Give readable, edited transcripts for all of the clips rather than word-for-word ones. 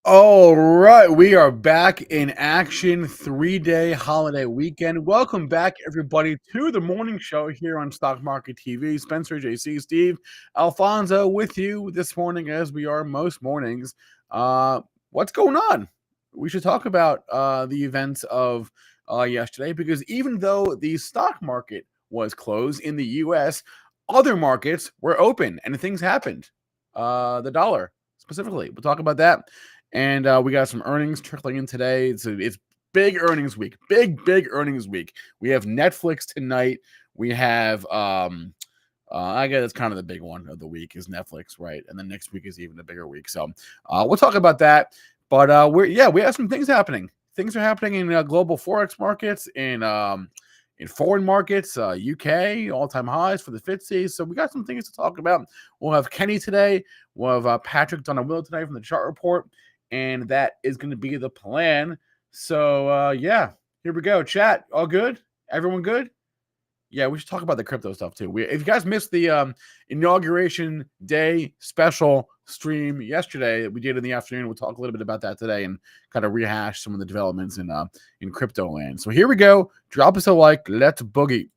All right, we are back in action. 3-day holiday weekend. Welcome back, everybody, to the morning show here on Stock Market TV. Spencer, JC, Steve, Alfonso with you this morning, as we are most mornings. What's going on? We should talk about the events of yesterday, because even though the stock market was closed in the U.S., other markets were open and things happened. The dollar specifically. We'll talk about that. And we got some earnings trickling in today. It's big earnings week. Big earnings week. We have Netflix tonight. We have I guess it's kind of the big one of the week is Netflix, right? And then next week is even a bigger week. So we'll talk about that. But we have some things happening. Things are happening in global forex markets, in foreign markets, UK all-time highs for the FTSE. So we got some things to talk about. We'll have Kenny today. We'll have Patrick Donawill tonight from the chart report. And that is going to be the plan. So, here we go. Chat, all good? Everyone good? Yeah, we should talk about the crypto stuff, too. If you guys missed the inauguration day special stream yesterday that we did in the afternoon, we'll talk a little bit about that today and kind of rehash some of the developments in crypto land. So here we go. Drop us a like. Let's boogie.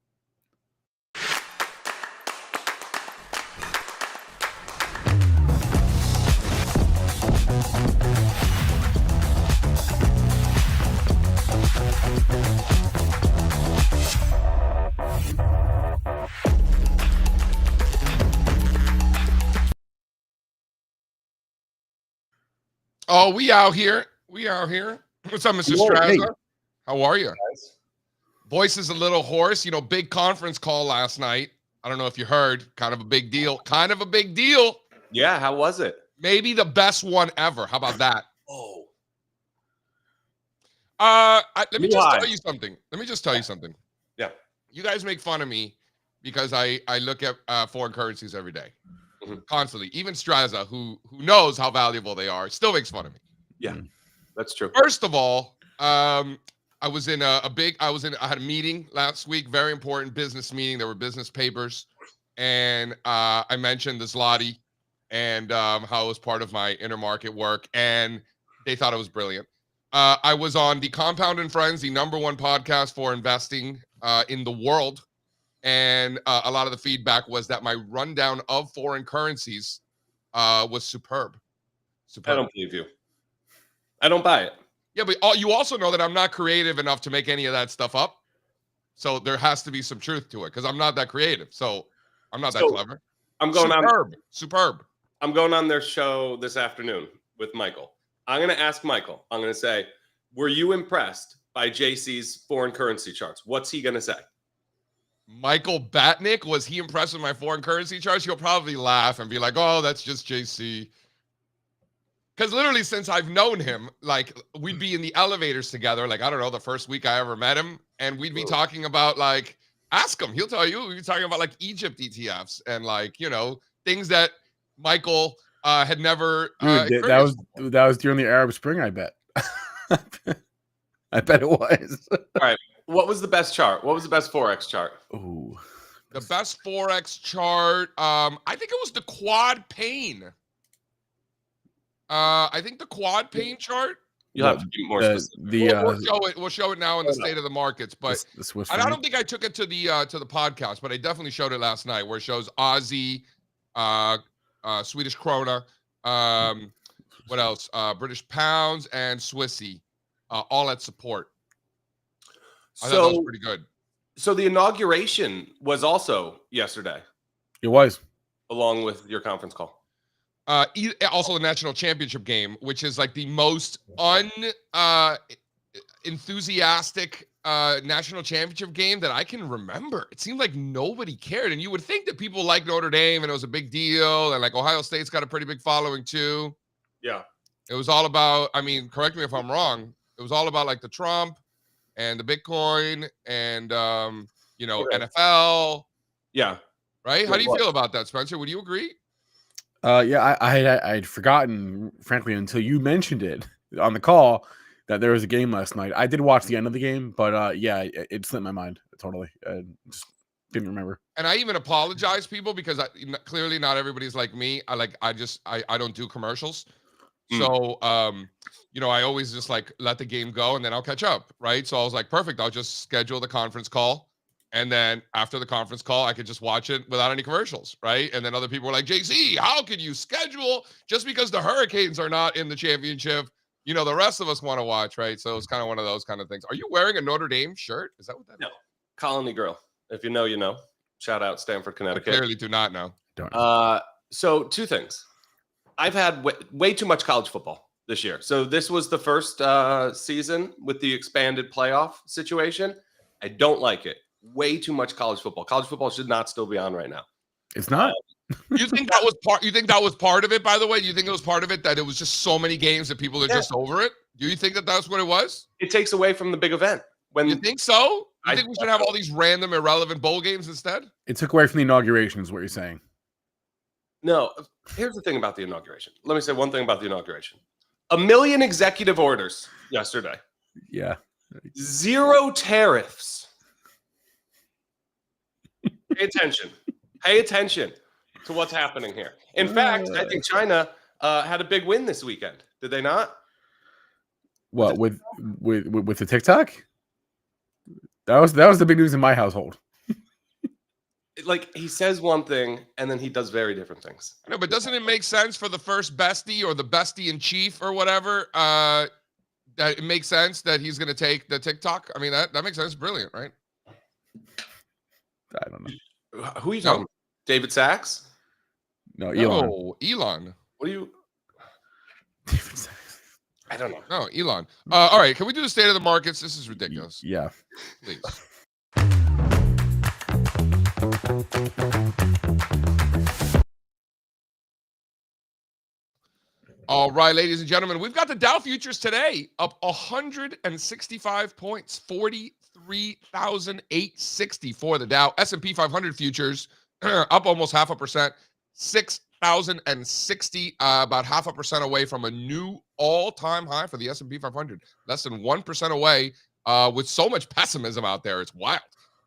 Oh, we out here. What's up, Mr. Strazza? Hey. How are you? Voice is a little hoarse. Big conference call last night. I don't know if you heard. Kind of a big deal. Yeah, how was it? Maybe the best one ever. How about that? Oh. Let me just tell you something. Yeah. You guys make fun of me because I look at foreign currencies every day. Constantly. Even Strazza, who knows how valuable they are, still makes fun of me. Yeah, that's true. First of all, I had a meeting last week, very important business meeting. There were business papers, and I mentioned the zloty and how it was part of my intermarket work, and they thought it was brilliant. I was on the Compound and Friends, the #1 podcast for investing in the world. And a lot of the feedback was that my rundown of foreign currencies was superb. I don't believe you. I don't buy it. Yeah, but you also know that I'm not creative enough to make any of that stuff up. So there has to be some truth to it because I'm not that creative. So I'm not that clever. Superb. I'm going on their show this afternoon with Michael. I'm going to ask Michael. I'm going to say, were you impressed by JC's foreign currency charts? What's he going to say? Michael Batnick, was he impressed with my foreign currency charts? He'll probably laugh and be like, oh, that's just JC. Because literally since I've known him, like we'd be in the elevators together, like, I don't know, the first week I ever met him. And we'd be talking about like, ask him, he'll tell you, we'd be talking about like Egypt ETFs and like, things that Michael had never. That was during the Arab Spring, I bet. I bet it was. All right. What was the best chart? What was the best Forex chart? Ooh. The best Forex chart, I think it was the quad pane. I think the quad pane chart. You'll have to be more specific. We'll show it now in the state of the markets, but the Swiss I don't think I took it to the podcast, but I definitely showed it last night, where it shows Aussie, Swedish krona, what else? British pounds and Swissy, all at support. I thought that was pretty good. So the inauguration was also yesterday. It was. Along with your conference call. Also a national championship game, which is like the most enthusiastic national championship game that I can remember. It seemed like nobody cared. And you would think that people like Notre Dame and it was a big deal. And like Ohio State's got a pretty big following too. Yeah. It was all about, correct me if I'm wrong. It was all about like the Trump and the Bitcoin and, NFL. Yeah. Right? How do you feel about that, Spencer? Would you agree? Yeah, I had forgotten, frankly, until you mentioned it on the call that there was a game last night. I did watch the end of the game, but it slipped my mind totally. Just didn't remember. And I even apologize, people, because clearly not everybody's like me. I don't do commercials. So, I always just like let the game go and then I'll catch up, right? So I was like, perfect. I'll just schedule the conference call. And then after the conference call, I could just watch it without any commercials, right? And then other people were like, JC, how can you schedule just because the Hurricanes are not in the championship? The rest of us want to watch, right? So it's kind of one of those kind of things. Are you wearing a Notre Dame shirt? Is that what that is? No. Colony Grill. If you know, you know. Shout out Stamford, Connecticut. I clearly do not know. Don't know. So two things. I've had way too much college football this year. So this was the first season with the expanded playoff situation. I don't like it. Way too much college football. College football should not still be on right now. It's not. You think that was part? You think that was part of it? By the way, you think it was part of it that it was just so many games that people are just over it? Do you think that that's what it was? It takes away from the big event. You think so? You think we should have all these random, irrelevant bowl games instead? It took away from the inauguration, is what you're saying. No. Here's the thing about the inauguration. Let me say one thing about the inauguration. 1 million executive orders yesterday. Yeah. 0 tariffs. Pay attention. Pay attention to what's happening here. In fact, I think China had a big win this weekend. Did they not? What with the TikTok? That was the big news in my household. Like he says one thing and then he does very different things. No, but doesn't it make sense for the first bestie or the bestie in chief or whatever? That it makes sense that he's going to take the TikTok. I mean, that makes sense. Brilliant, right? I don't know. Who are you talking about? David Sachs? No, Elon. No, Elon. What are you? David Sachs. I don't know. No, Elon. All right, can we do the state of the markets? This is ridiculous. Yeah. Please. All right, ladies and gentlemen, we've got the Dow futures today up 165 points, 43,860 for the Dow. S&P 500 futures up almost 0.5%, 6,060, about 0.5% away from a new all-time high for the S&P 500. Less than 1% away with so much pessimism out there. It's wild.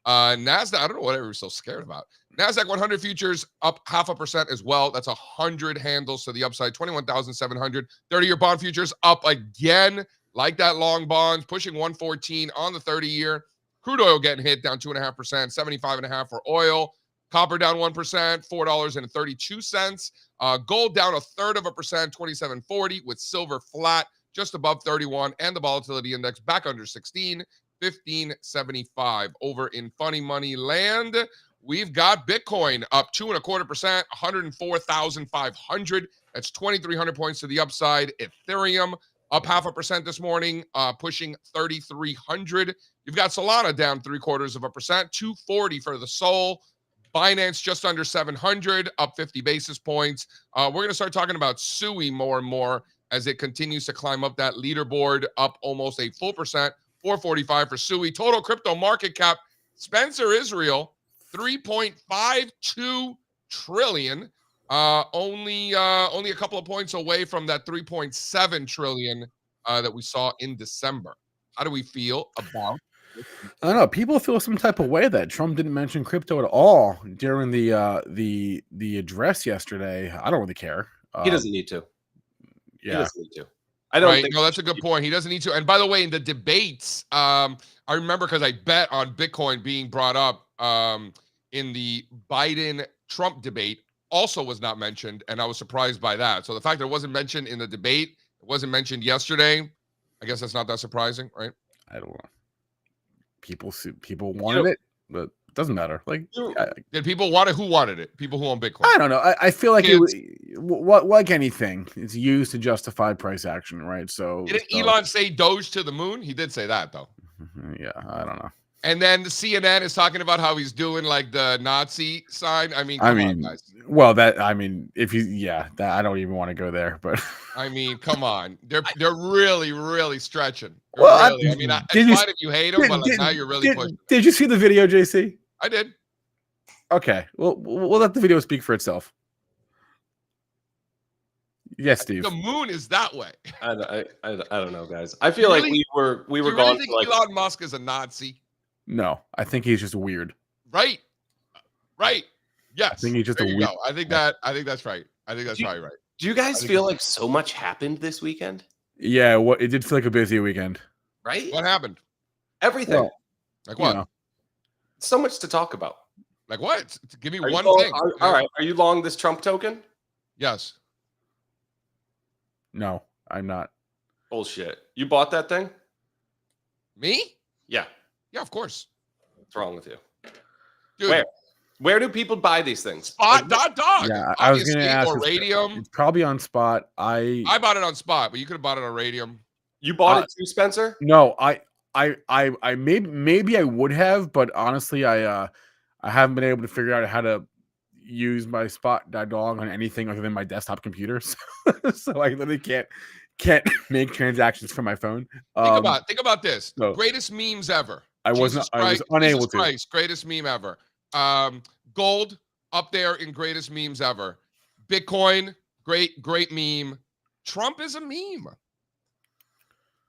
NASDAQ, I don't know what everyone's so scared about. NASDAQ 100 futures up 0.5% as well. That's 100 handles to the upside, 21,700. 30-year bond futures up again, like that long bonds, pushing 114 on the 30-year. Crude oil getting hit down 2.5%, 75.5 for oil. Copper down 1%, $4.32. Gold down 0.33%, 27.40, with silver flat, just above 31, and the volatility index back under 16, 1575. Over in funny money land, we've got Bitcoin up 2.25%, 104,500. That's 2,300 points to the upside. Ethereum up 0.5% this morning, pushing 3,300. You've got Solana down 0.75%, 240 for the Sol. Binance just under 700, up 50 basis points. We're going to start talking about SUI more and more as it continues to climb up that leaderboard, up almost a full percent, 445 for SUI. Total crypto market cap, Spencer Israel, 3.52 trillion. Only a couple of points away from that 3.7 trillion that we saw in December. How do we feel about? I don't know. People feel some type of way that Trump didn't mention crypto at all during the address yesterday. I don't really care. He doesn't need to. Yeah. He doesn't need to. I don't think. No, that's a good point. He doesn't need to. And by the way, in the debates, I remember because I bet on Bitcoin being brought up in the Biden-Trump debate, also was not mentioned, and I was surprised by that. So the fact that it wasn't mentioned in the debate, it wasn't mentioned yesterday, I guess that's not that surprising, right? I don't know. People wanted it, but it doesn't matter. Like, did people want it? Who wanted it? People who own Bitcoin. I don't know. I feel like like anything, it's used to justify price action, right? So didn't Elon say Doge to the moon? He did say that though. Yeah, I don't know. And then the CNN is talking about how he's doing like the Nazi sign. I mean, come on, guys. Well, if you, that I don't even want to go there, but I mean, come on, they're really, really stretching. Well, really. I mean, it's fine if you hate them, but like now you're really pushing. Did you see the video, JC? I did. Okay, well, we'll let the video speak for itself. Yes, Steve. The moon is that way. I don't know, guys. I feel like we were gone. Think Elon Musk is a Nazi? No, I think he's just weird. Right. Yes. I think he's just a weird. I think that's right. I think that's probably right. Do you guys feel like so much happened this weekend? Yeah, it did feel like a busy weekend. Right? What happened? Everything. Well, Like you what? know, So much to talk about. Like what? Give me Are you one long- thing. all right. Are you long this Trump token? Yes. no, I'm not. Bullshit. You bought that thing? Me? Yeah. Yeah, of course. What's wrong with you? Dude, Where do people buy these things? Spot dog. Yeah, I was Obviously, gonna ask. or Radium. It's probably on Spot. I bought it on Spot, but you could have bought it on Radium. You bought it too, Spencer? no, I maybe I would have, but honestly, I haven't been able to figure out how to use my Spot.dog on anything other than my desktop computer, so I literally can't make transactions from my phone. Think about this. no. Greatest memes ever. I was unable Jesus to. Christ, greatest meme ever. Gold up there in greatest memes ever. Bitcoin, great meme. Trump is a meme.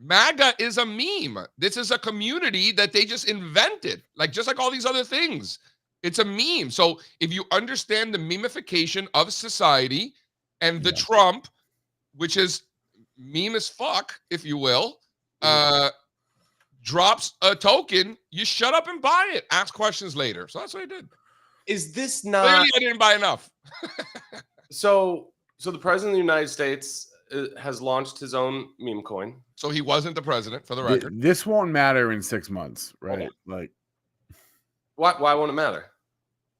MAGA is a meme. This is a community that they just invented, just like all these other things. It's a meme. So if you understand the memification of society and the Trump, which is meme as fuck, if you will, drops a token, you shut up and buy it. Ask questions later. So that's what I did. Is this not? Clearly, I didn't buy enough. So the president of the United States has launched his own meme coin. So he wasn't the president, for the record. This won't matter in 6 months, right? Like, why won't it matter?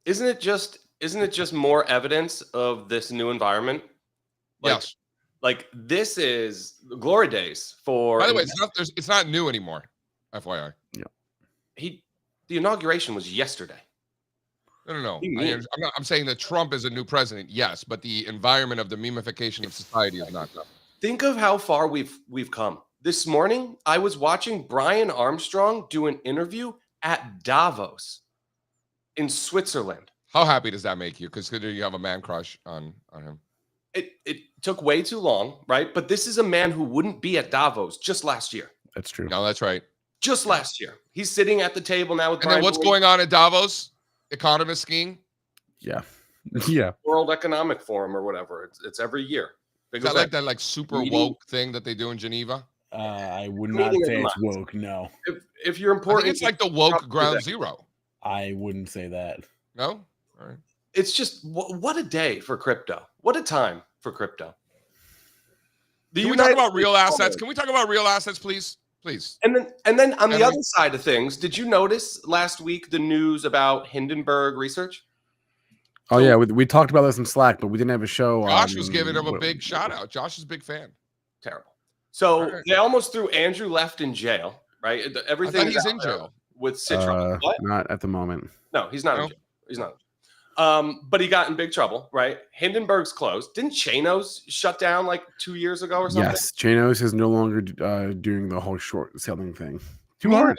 Isn't it just more evidence of this new environment? Yes. Like this is glory days for. By the way, it's not new anymore. FYI. Yeah. The inauguration was yesterday. No. I'm saying that Trump is a new president, yes, but the environment of the memification of society is not. Think of how far we've come. This morning, I was watching Brian Armstrong do an interview at Davos in Switzerland. How happy does that make you? Because you have a man crush on him. It took way too long, right? But this is a man who wouldn't be at Davos just last year. that's true. No, that's right. Just last year. He's sitting at the table now with And then what's going on at Davos? Economist skiing? Yeah. Yeah. World Economic Forum or whatever. It's every year. Is that that super woke thing that they do in Geneva? I would not say it's woke. No. If you're important, I think it's like the woke ground zero. I wouldn't say that. No? All right. It's just what a day for crypto. What a time for crypto. Can we talk about real assets? Can we talk about real assets, please? Please. And then on the other side of things, did you notice last week the news about Hindenburg research? Oh yeah, we talked about this in Slack, but we didn't have a show. Josh was giving him a big shout out. Josh is a big fan. Terrible. So they almost threw Andrew Left in jail, right? Everything he's in jail with Citron. What? Not at the moment. No, he's not in jail. He's not. But he got in big trouble, right? Hindenburg's closed. Didn't Chanos shut down like 2 years ago or something? Yes, Chanos is no longer doing the whole short selling thing. Too hard.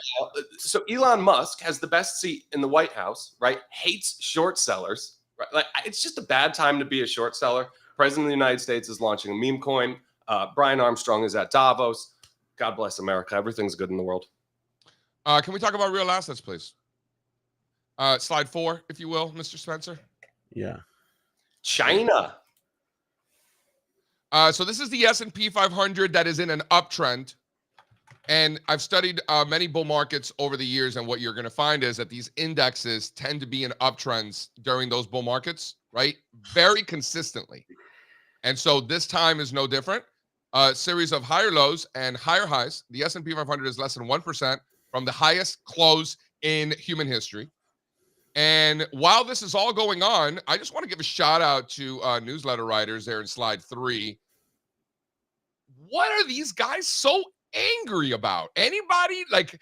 So Elon Musk has the best seat in the White House, right? Hates short sellers. Right? Like it's just a bad time to be a short seller. President of the United States is launching a meme coin. Brian Armstrong is at Davos. God bless America. Everything's good in the world. Can we talk about real assets, please? Slide 4, if you will, Mr. Spencer. Yeah. China. So this is the S&P 500 that is in an uptrend. And I've studied many bull markets over the years, and what you're going to find is that these indexes tend to be in uptrends during those bull markets, right? Very consistently. And so this time is no different. A series of higher lows and higher highs. The S&P 500 is less than 1% from the highest close in human history. And while this is all going on, I just want to give a shout out to newsletter writers there in slide 3. What are these guys so angry about? Anybody? Like,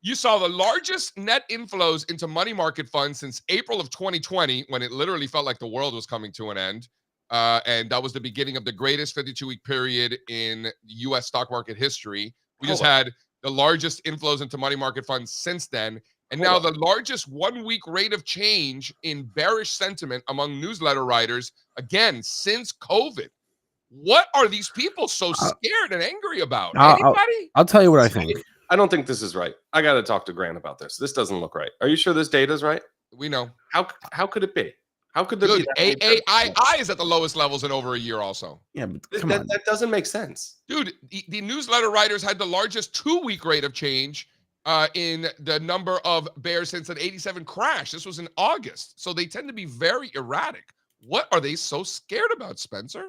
you saw the largest net inflows into money market funds since April of 2020, when it literally felt like the world was coming to an end. And that was the beginning of the greatest 52-week period in U.S. stock market history. We just had the largest inflows into money market funds since then. And now the largest 1-week rate of change in bearish sentiment among newsletter writers, again, since COVID. What are these people so scared and angry about? Anybody? I'll tell you what I think. I don't think this is right. I got to talk to Grant about this. This doesn't look right. Are you sure this data is right? We know. How could it be? How could there Dude, be that? AAII is at the lowest levels in over a year also. Yeah, but That, come on. that doesn't make sense. Dude, the newsletter writers had the largest 2-week rate of change in the number of bears since an 87 crash. This was in August. So they tend to be very erratic. What are they so scared about, Spencer?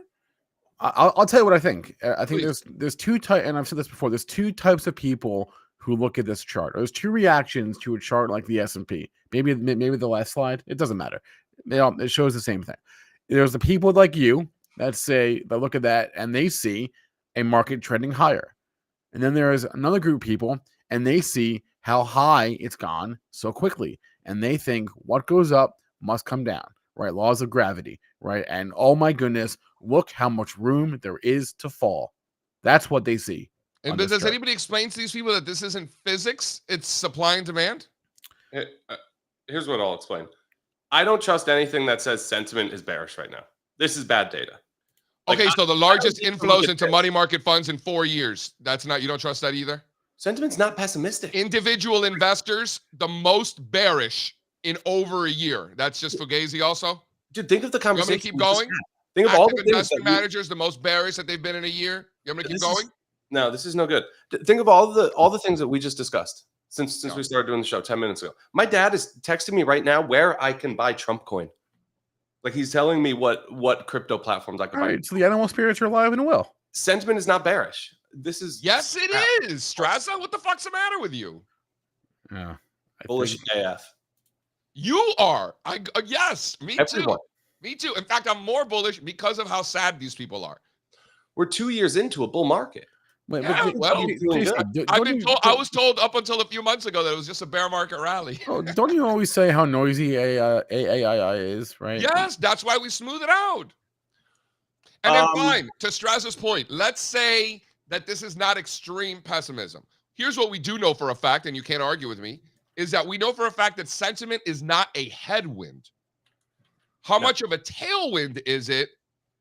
I'll tell you what I think. I think Please. there's two types, and I've said this before. There's two types of people who look at this chart. There's two reactions to a chart like the S&P. Maybe the last slide. It doesn't matter. It shows the same thing. There's the people like you that look at that and they see a market trending higher, and then there is another group of people and they see how high it's gone so quickly, and they think what goes up must come down. Right, laws of gravity, right? And oh my goodness, look how much room there is to fall. That's what they see. And but does anybody explain to these people that this isn't physics, it's supply and demand? Here's what I'll explain. I don't trust anything that says sentiment is bearish right now. This is bad data. Okay, so the largest inflows into money market funds in 4 years. You don't trust that either? Sentiment's not pessimistic. Individual investors, the most bearish in over a year. That's just Fugazi also? Dude, think of the conversation. You want me to keep going? Think of all the investment managers, the most bearish that they've been in a year. You want me to keep going? No, this is no good. Think of all the things that we just discussed since we started doing the show 10 minutes ago. My dad is texting me right now where I can buy Trump coin. Like he's telling me what crypto platforms I can buy. Right, so the animal spirits are alive and well. Sentiment is not bearish. This is yes, it is. Strazza, what the fuck's the matter with you? Yeah, bullish AF. You are. Yes, me Everyone. too. Me too. In fact, I'm more bullish because of how sad these people are. We're 2 years into a bull market. Wait, yeah, I was told up until a few months ago that it was just a bear market rally. Oh, don't you always say how noisy AAII is, right? Yes, that's why we smooth it out. And then fine, to Strazza's point, let's say that this is not extreme pessimism. Here's what we do know for a fact, and you can't argue with me, is that we know for a fact that sentiment is not a headwind. How much of a tailwind is it?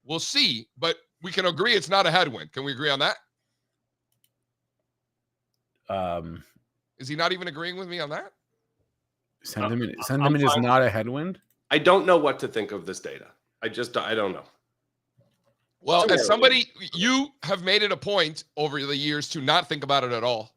We'll see, but we can agree it's not a headwind. Can we agree on that? Is he not even agreeing with me on that? Sentiment is not a headwind? I don't know what to think of this data. I don't know. Well, as somebody, you have made it a point over the years to not think about it at all.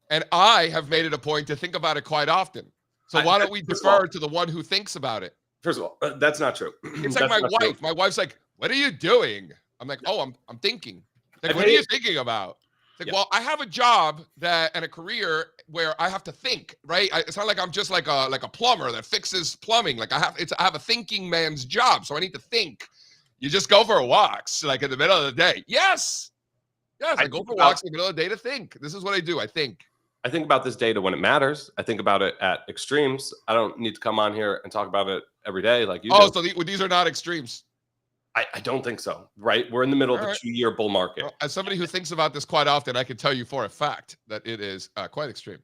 And I have made it a point to think about it quite often. So why don't we defer to the one who thinks about it? First of all, that's not true. It's like my wife. True. My wife's like, "What are you doing?" I'm like, "Oh, I'm thinking." Like, what are you thinking about? It's like, well, I have a job and a career where I have to think, right? It's not like I'm just like a plumber that fixes plumbing. Like I have a thinking man's job, so I need to think. You just go for walks, like in the middle of the day. Yes, I go for walks in the middle of the day to think. This is what I do. I think about this data when it matters. I think about it at extremes. I don't need to come on here and talk about it every day like you do. Oh, so these are not extremes. I don't think so, right? We're in the middle of a 2-year bull market. Well, as somebody who thinks about this quite often, I can tell you for a fact that it is quite extreme.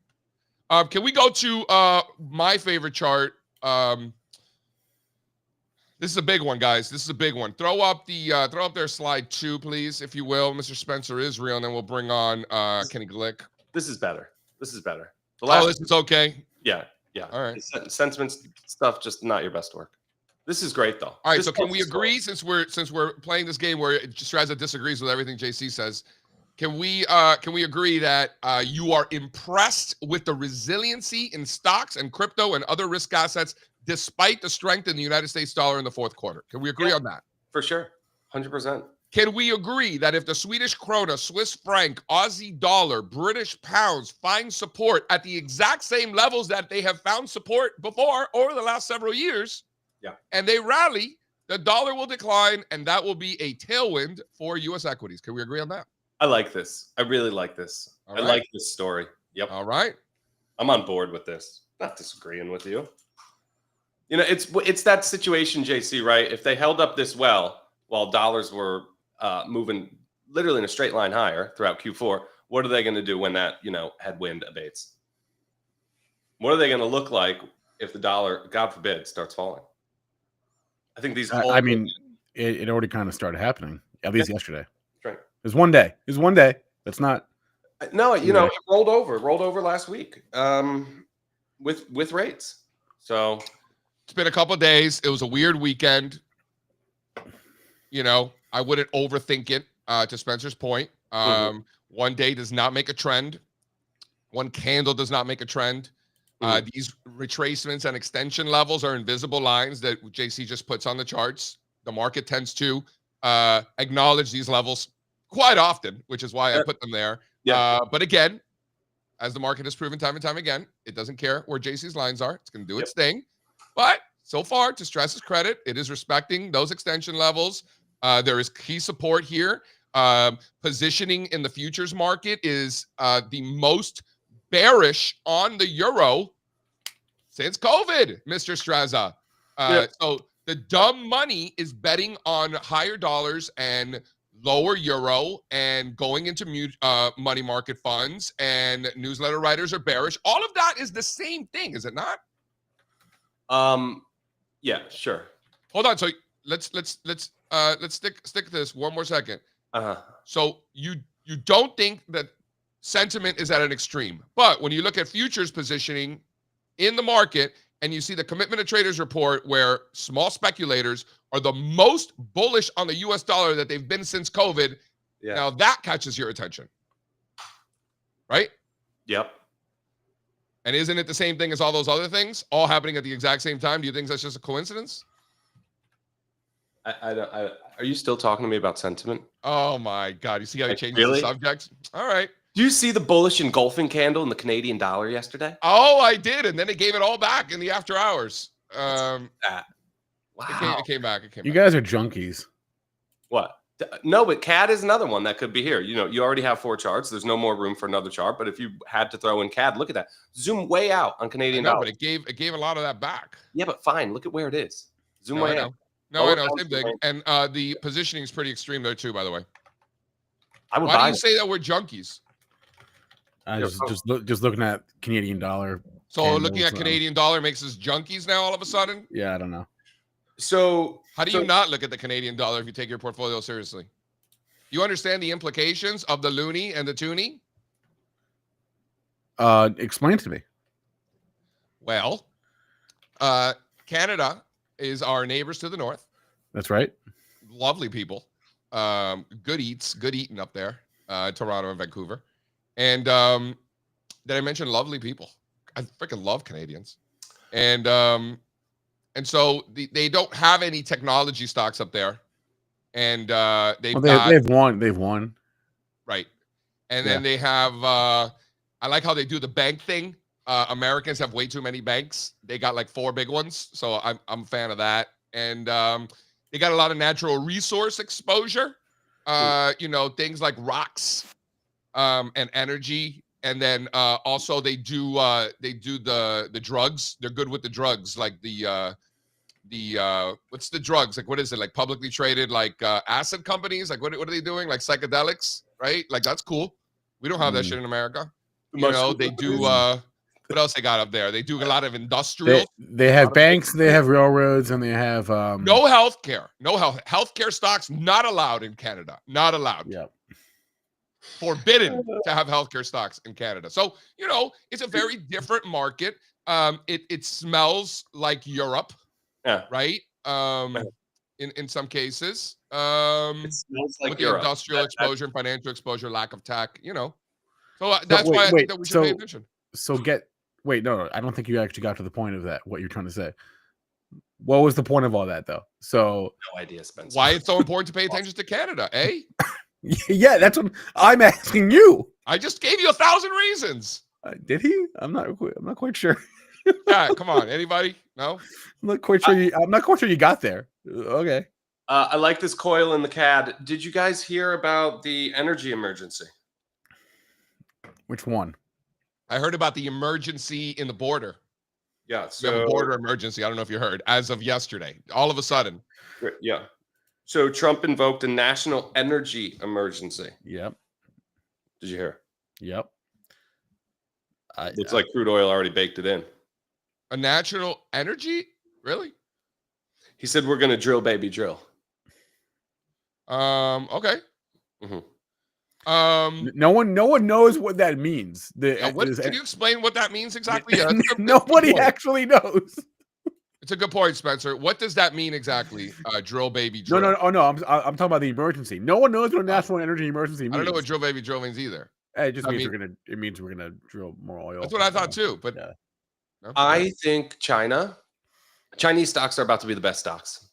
Can we go to my favorite chart? This is a big one, guys. This is a big one. Throw up their slide 2, please, if you will. Mr. Spencer Israel, and then we'll bring on Kenny Glick. This is better. This is better. This is okay. Yeah. All right. Sentiment stuff, just not your best work. This is great, though. All right. So can we agree, since we're playing this game where Strazza disagrees with everything JC says, can we agree that you are impressed with the resiliency in stocks and crypto and other risk assets despite the strength in the United States dollar in the fourth quarter? Can we agree on that? For sure. 100%. Can we agree that if the Swedish krona, Swiss franc, Aussie dollar, British pounds find support at the exact same levels that they have found support before over the last several years, and they rally, the dollar will decline, and that will be a tailwind for U.S. equities? Can we agree on that? I like this. I really like this. I like this story. Yep. All right. I'm on board with this. Not disagreeing with you. You know, it's that situation, JC, right? If they held up this well while dollars were moving literally in a straight line higher throughout Q4, what are they going to do when that, headwind abates? What are they going to look like if the dollar, God forbid, starts falling? I think these. It already kind of started happening, at least yesterday. That's right. It was one day. That's not. No, it rolled over last week with rates. So It's been a couple of days. It was a weird weekend. You know, I wouldn't overthink it. To Spencer's point, one day does not make a trend. One candle does not make a trend. These retracements and extension levels are invisible lines that JC just puts on the charts. The market tends to acknowledge these levels quite often, which is why I put them there. But again, as the market has proven time and time again, it doesn't care where JC's lines are. It's going to do its thing. But so far, to Strazza's credit, it is respecting those extension levels. There is key support here. Positioning in the futures market is the most bearish on the euro since COVID, Mr. Strazza. So the dumb money is betting on higher dollars and lower euro and going into money market funds, and newsletter writers are bearish. All of that is the same thing, is it not? Yeah, sure. Hold on. So let's stick to this one more second. So you don't think that sentiment is at an extreme, but when you look at futures positioning in the market and you see the commitment of traders report where small speculators are the most bullish on the US dollar that they've been since COVID, now that catches your attention, right? Yep. And isn't it the same thing as all those other things all happening at the exact same time? Do you think that's just a coincidence? Are you still talking to me about sentiment? Oh my God. You see how he changes the subject? All right. Do you see the bullish engulfing candle in the Canadian dollar yesterday? Oh, I did. And then it gave it all back in the after hours. Wow. It came back. You guys are junkies. What? No, but CAD is another one that could be here. You know, you already have 4 charts. There's no more room for another chart. But if you had to throw in CAD, look at that. Zoom way out on Canadian dollar. But it gave a lot of that back. Yeah, but fine. Look at where it is. Zoom way out. No, I know. Same thing. And the positioning is pretty extreme there too, by the way. Why do you say that we're junkies? Just looking at Canadian dollar. So looking at Canadian dollar makes us junkies now all of a sudden? Yeah, I don't know. So how do you not look at the Canadian dollar if you take your portfolio seriously? You understand the implications of the loonie and the toonie? Explain to me. Well, Canada is our neighbors to the north. That's right. Lovely people. Good eating up there. Toronto and Vancouver. And did I mention lovely people? I freaking love Canadians. And so they don't have any technology stocks up there. And they've won. Right. And then they have I like how they do the bank thing. Americans have way too many banks. They got like 4 big ones. So I'm a fan of that. And they got a lot of natural resource exposure. You know, things like rocks and energy. And then also they do the drugs. They're good with the drugs, like the what's the drugs? Like what is it? Like publicly traded like acid companies? Like what are they doing? Like psychedelics, right? Like that's cool. We don't have that shit in America. You know, they do what else they got up there? They do a lot of industrial. They have banks, they have railroads, and they have no healthcare. No healthcare stocks not allowed in Canada. Not allowed. Yep. Forbidden to have healthcare stocks in Canada. So, you know, it's a very different market. It smells like Europe. Yeah. Right. In some cases. It smells like with Europe. The industrial exposure and financial exposure, lack of tech, you know. So that's why I think that we should pay attention. No, I don't think you actually got to the point of that, what you're trying to say. What was the point of all that, though? So no idea, Spencer. Why it's so important to pay attention to Canada, eh? Yeah, that's what I'm asking you. I just gave you 1,000 reasons. Did he? I'm not quite sure. Yeah, come on. Anybody? No? I'm not quite sure you got there. Okay. I like this coil in the CAD. Did you guys hear about the energy emergency? Which one? I heard about the emergency in the border. Yeah, so we have a border emergency. I don't know if you heard. As of yesterday, all of a sudden. Yeah. So Trump invoked a national energy emergency. Yep. Did you hear? Yep. Looks like crude oil already baked it in. A national energy? Really? He said we're going to drill, baby, drill. Okay. No one knows what that means. Can you explain what that means exactly? Yeah, nobody actually knows. It's a good point, Spencer. What does that mean exactly? Drill, baby, No, drill. no, I'm talking about the emergency. No one knows what a national energy emergency means. I don't know what drill, baby, drill means either. It just means mean, it means we're gonna drill more oil. That's what I thought too. But yeah. no? I think Chinese stocks are about to be the best stocks.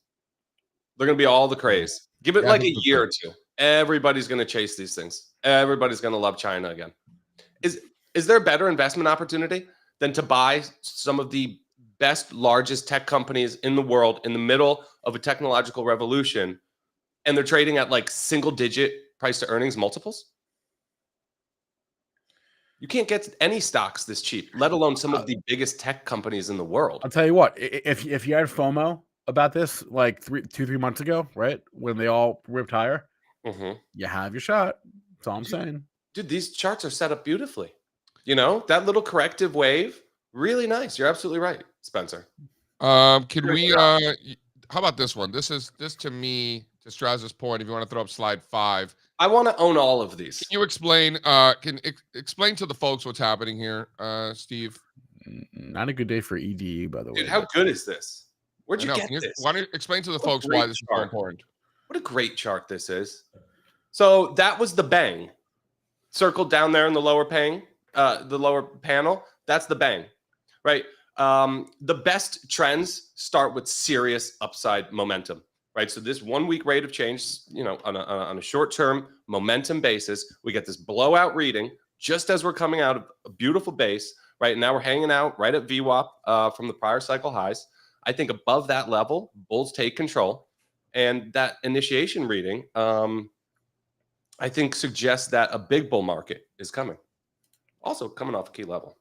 They're going to be all the craze. Give it like a year or two. Everybody's going to chase these things. Everybody's going to love China again. Is there a better investment opportunity than to buy some of the best, largest tech companies in the world in the middle of a technological revolution, and they're trading at like single-digit price to earnings multiples? You can't get any stocks this cheap, let alone some of the biggest tech companies in the world. I'll tell you what, if you had FOMO about this like 3 months ago, right, when they all ripped higher, you have your shot. That's all I'm saying. Dude, these charts are set up beautifully. You know, that little corrective wave, really nice. You're absolutely right, Spencer. Can we how about this one? This to me, to Strazza's point, if you want to throw up slide 5. I want to own all of these. Can you explain explain to the folks what's happening here, Steve? Not a good day for EDU, by the way. Dude, how good is this? Where'd you get this? Why don't you explain to the folks why this is so important? What a great chart this is. So that was the bang. Circled down there in the lower lower panel. That's the bang, right? The best trends start with serious upside momentum, right? So this 1 week rate of change, you know, on a short-term momentum basis, we get this blowout reading just as we're coming out of a beautiful base, right? And now we're hanging out right at VWAP from the prior cycle highs. I think above that level, bulls take control. And that initiation reading, I think suggests that a big bull market is coming. Also coming off a key level.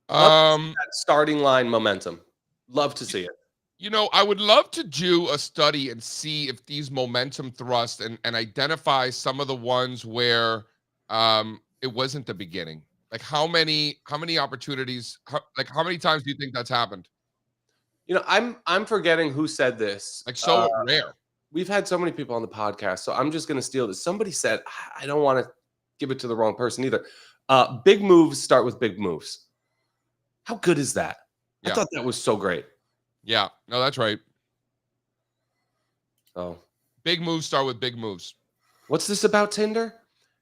That starting line momentum. Love to see it. You know, I would love to do a study and see if these momentum thrusts and identify some of the ones where it wasn't the beginning. Like how many opportunities, how many times do you think that's happened? You know, I'm forgetting who said this. Like so rare. We've had so many people on the podcast, so I'm just going to steal this. Somebody said, I don't want to give it to the wrong person either. Big moves start with big moves. How good is that? Yeah. I thought that was so great. Yeah, no, that's right. Oh, big moves start with big moves. What's this about Tinder?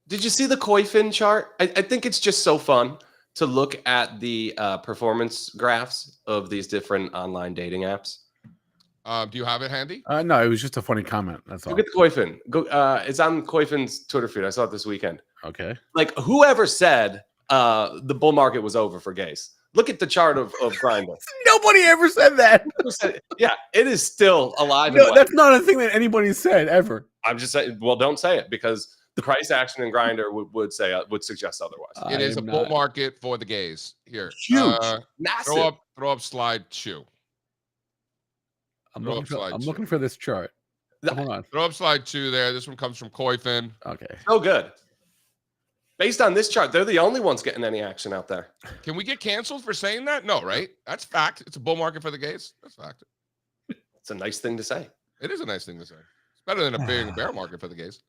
Did you see the Koifin chart? I think it's just so fun to look at the performance graphs of these different online dating apps. Do you have it handy? No, it was just a funny comment. That's all. Look at the Koifin. It's on Koifin's Twitter feed. I saw it this weekend. Okay. Like whoever said the bull market was over for gays. Look at the chart of Grindr. Nobody ever said that. Yeah, it is still alive. No, that's not a thing that anybody said ever. I'm just saying. Well, don't say it because the price action in Grindr would suggest otherwise. It is a bull market for the gays. Here, huge, massive. Throw up slide 2. I'm looking for this chart. Hold on. Throw up slide 2 there. This one comes from Koifin. Okay. So good. Based on this chart, they're the only ones getting any action out there. Can we get canceled for saying that? No, right? That's fact. It's a bull market for the gays. That's fact. It's a nice thing to say. It is a nice thing to say. It's better than being a bear market for the gays.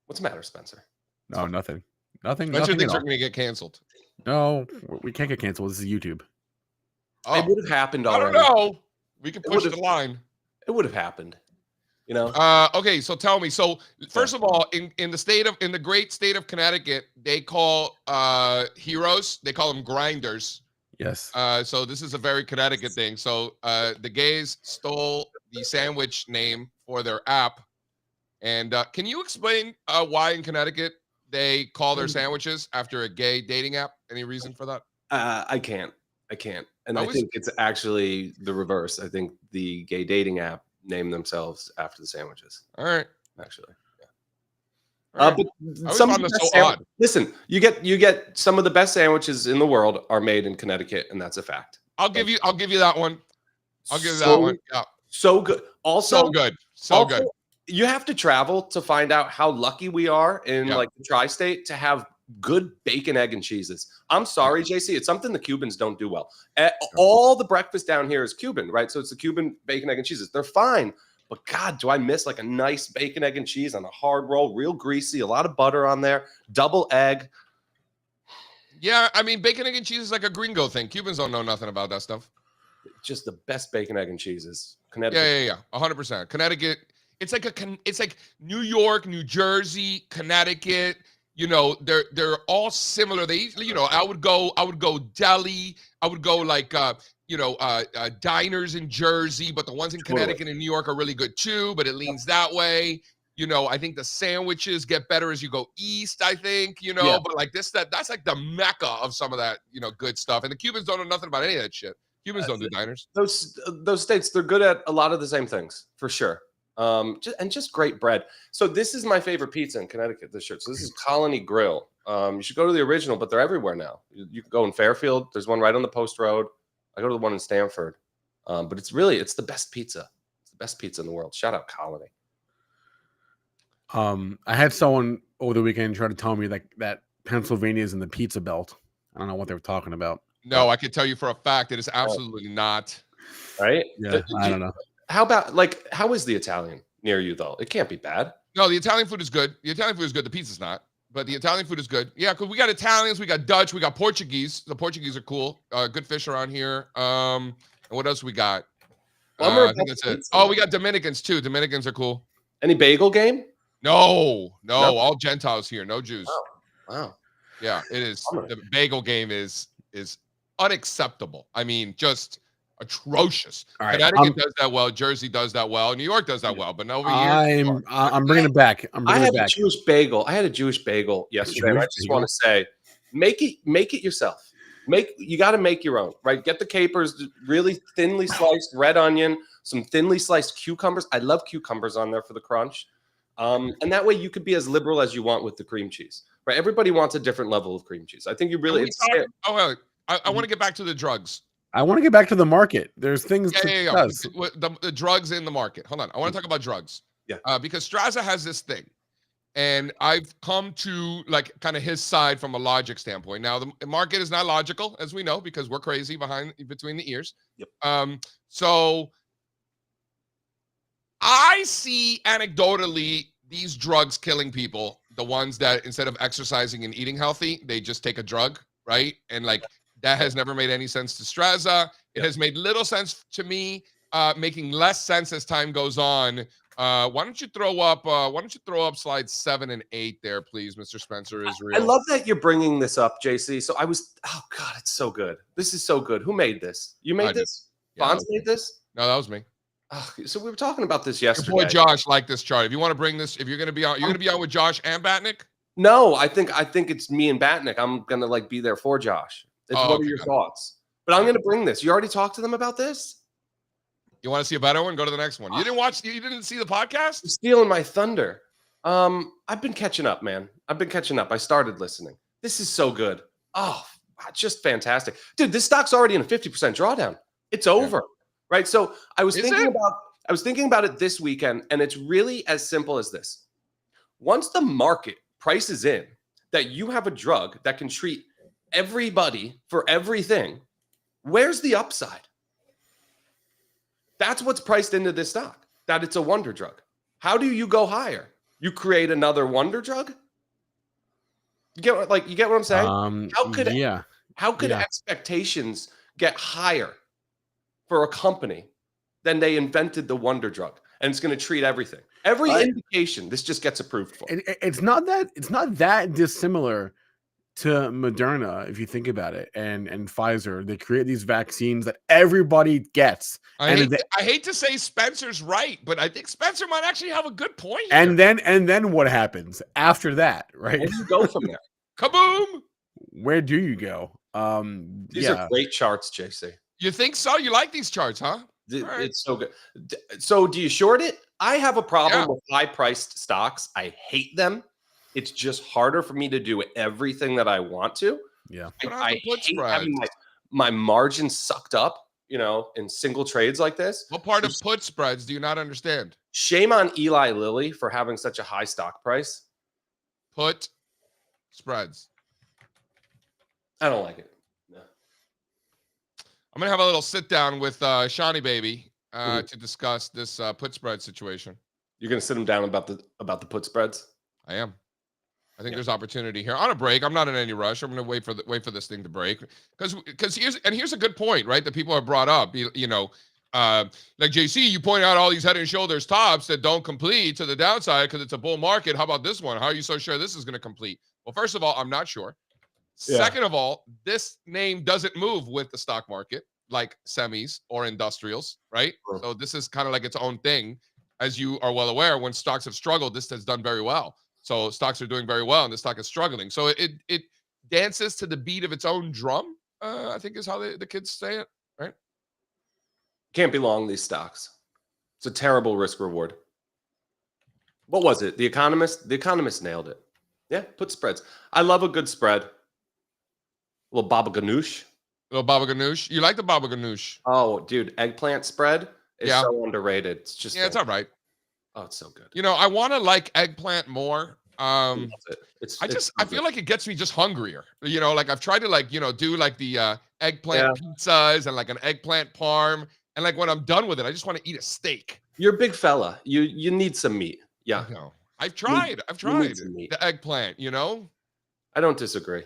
What's the matter, Spencer? No, nothing. Nothing. Spencer thinks we're going to get canceled. No, we can't get canceled. This is YouTube. Oh, it would have happened already. I don't know. We can push the line. It would have happened. You know. Okay, so tell me. So first of all, in the great state of Connecticut, they call heroes. They call them grinders. Yes. So this is a very Connecticut thing. So the gays stole the sandwich name for their app. And can you explain why in Connecticut they call their sandwiches after a gay dating app? Any reason for that? I can't. And I think it's actually the reverse. I think the gay dating app named themselves after the sandwiches. All right. Actually. Yeah. Right. But some of the so odd. Listen, you get some of the best sandwiches in the world are made in Connecticut, and that's a fact. I'll give you that one. I'll give you that one. Yeah. So good. Also, So good. You have to travel to find out how lucky we are in like the tri-state to have good bacon, egg, and cheeses. I'm sorry, JC. It's something the Cubans don't do well. All the breakfast down here is Cuban, right? So it's the Cuban bacon, egg, and cheeses. They're fine. But God, do I miss like a nice bacon, egg, and cheese on a hard roll, real greasy, a lot of butter on there, double egg. Yeah, I mean, bacon, egg, and cheese is like a gringo thing. Cubans don't know nothing about that stuff. just the best bacon, egg, and cheese is Connecticut. Yeah. 100%. Connecticut. It's like New York, New Jersey, Connecticut. You know, they're all similar. They, you know, I would go deli. I would go like diners in Jersey, but the ones in Connecticut and New York are really good too. But it leans that way. You know, I think the sandwiches get better as you go east. I think, but like that's like the mecca of some of that, good stuff. And the Cubans don't know nothing about any of that shit. Cubans don't do diners. Those states, they're good at a lot of the same things for sure. Just great bread. So this is my favorite pizza in Connecticut this year. So this is Colony Grill. You should go to the original, but they're everywhere now. You can go in Fairfield. There's one right on the Post Road. I go to the one in Stamford. But it's the best pizza. It's the best pizza in the world. Shout out Colony. I had someone over the weekend try to tell me that Pennsylvania is in the pizza belt. I don't know what they were talking about. No, I can tell you for a fact it is absolutely not. Right? Yeah, I don't know. How about how is the Italian near you though? It can't be bad. No, the Italian food is good. The pizza's not, but the Italian food is good. Yeah, because we got Italians, we got Dutch, we got Portuguese. The Portuguese are cool. Good fish around here. And what else we got? I think that's it. Oh, we got Dominicans too. Dominicans are cool. Any bagel game? No, all Gentiles here, no Jews. Wow. Yeah, it is. The bagel game is unacceptable. I mean, just atrocious. Right, Connecticut does that well. Jersey does that well. New York does that well. But over here, I'm bringing it back. I had a Jewish bagel. I had a Jewish bagel yesterday. I just want to say, make it yourself. You got to make your own, right? Get the capers, really thinly sliced red onion, some thinly sliced cucumbers. I love cucumbers on there for the crunch. And that way you could be as liberal as you want with the cream cheese, right? Everybody wants a different level of cream cheese. I think you really. I want to get back to the drugs. I want to get back to the market. There's things. The drugs in the market. Hold on. I want to talk about drugs. Yeah. Because Strazza has this thing, and I've come to like kind of his side from a logic standpoint. Now the market is not logical, as we know, because we're crazy between the ears. Yep. So I see anecdotally these drugs killing people. The ones that instead of exercising and eating healthy, they just take a drug, right? And like that has never made any sense to Strazza. It has made little sense to me, making less sense as time goes on. Why don't you throw up slides 7 and 8 there, please, Mr. Spencer Israel? I love that you're bringing this up, JC. So oh God, it's so good. This is so good. Who made this? You made this? Bonds made this? No, that was me. So we were talking about this yesterday. Your boy Josh liked this chart. If you want to bring this, if you're going to be on, you're going to be on with Josh and Batnick? No, I think it's me and Batnick. I'm going to be there for Josh. What are your thoughts? But I'm going to bring this. You already talked to them about this? You want to see a better one? Go to the next one. You didn't see the podcast? You're stealing my thunder. I've been catching up, man. I started listening. This is so good. Oh, just fantastic. Dude, this stock's already in a 50% drawdown. It's over. Yeah. Right? So I was thinking about it this weekend, and it's really as simple as this. Once the market prices in that you have a drug that can treat everybody for everything, where's the upside? That's what's priced into this stock, that it's a wonder drug. How do you go higher? You create another wonder drug? You get what I'm saying? How could expectations get higher for a company than they invented the wonder drug, and it's going to treat everything? Every indication, this just gets approved for. It's not that dissimilar to Moderna, if you think about it, and Pfizer. They create these vaccines that everybody gets. I hate to say Spencer's right, but I think Spencer might actually have a good point here. And then what happens after that, right? Where do you go from there? Kaboom! Where do you go? These are great charts, JC. You think so? You like these charts, huh? It's so good. So do you short it? I have a problem with high-priced stocks. I hate them. It's just harder for me to do everything that I want to. Yeah. I hate having my margins sucked up, in single trades like this. What part of put spreads do you not understand? Shame on Eli Lilly for having such a high stock price. Put spreads. I don't like it. No. I'm going to have a little sit down with Shawnee Baby to discuss this put spread situation. You're going to sit him down about the put spreads? I am. I think there's opportunity here on a break. I'm not in any rush. I'm going to wait for this thing to break because here's a good point, right? That people have brought up. Like JC, you point out all these head and shoulders tops that don't complete to the downside because it's a bull market. How about this one? How are you so sure this is going to complete? Well, first of all, I'm not sure. Second of all, this name doesn't move with the stock market like semis or industrials, right? So this is kind of like its own thing. As you are well aware, when stocks have struggled, this has done very well. So stocks are doing very well and the stock is struggling. So it dances to the beat of its own drum, I think is how the kids say it, right? Can't be long, these stocks. It's a terrible risk reward. What was it? The Economist? The Economist nailed it. Yeah, put spreads. I love a good spread. A little baba ganoush. Little baba ganoush. You like the baba ganoush? Oh, dude, eggplant spread is so underrated. It's just it's all right. Oh, it's so good. I want to like eggplant more. I I feel like it gets me just hungrier. Like I've tried to do like the eggplant pizzas and like an eggplant parm. And like when I'm done with it, I just want to eat a steak. You're a big fella. You need some meat. Yeah. I've tried the eggplant, I don't disagree.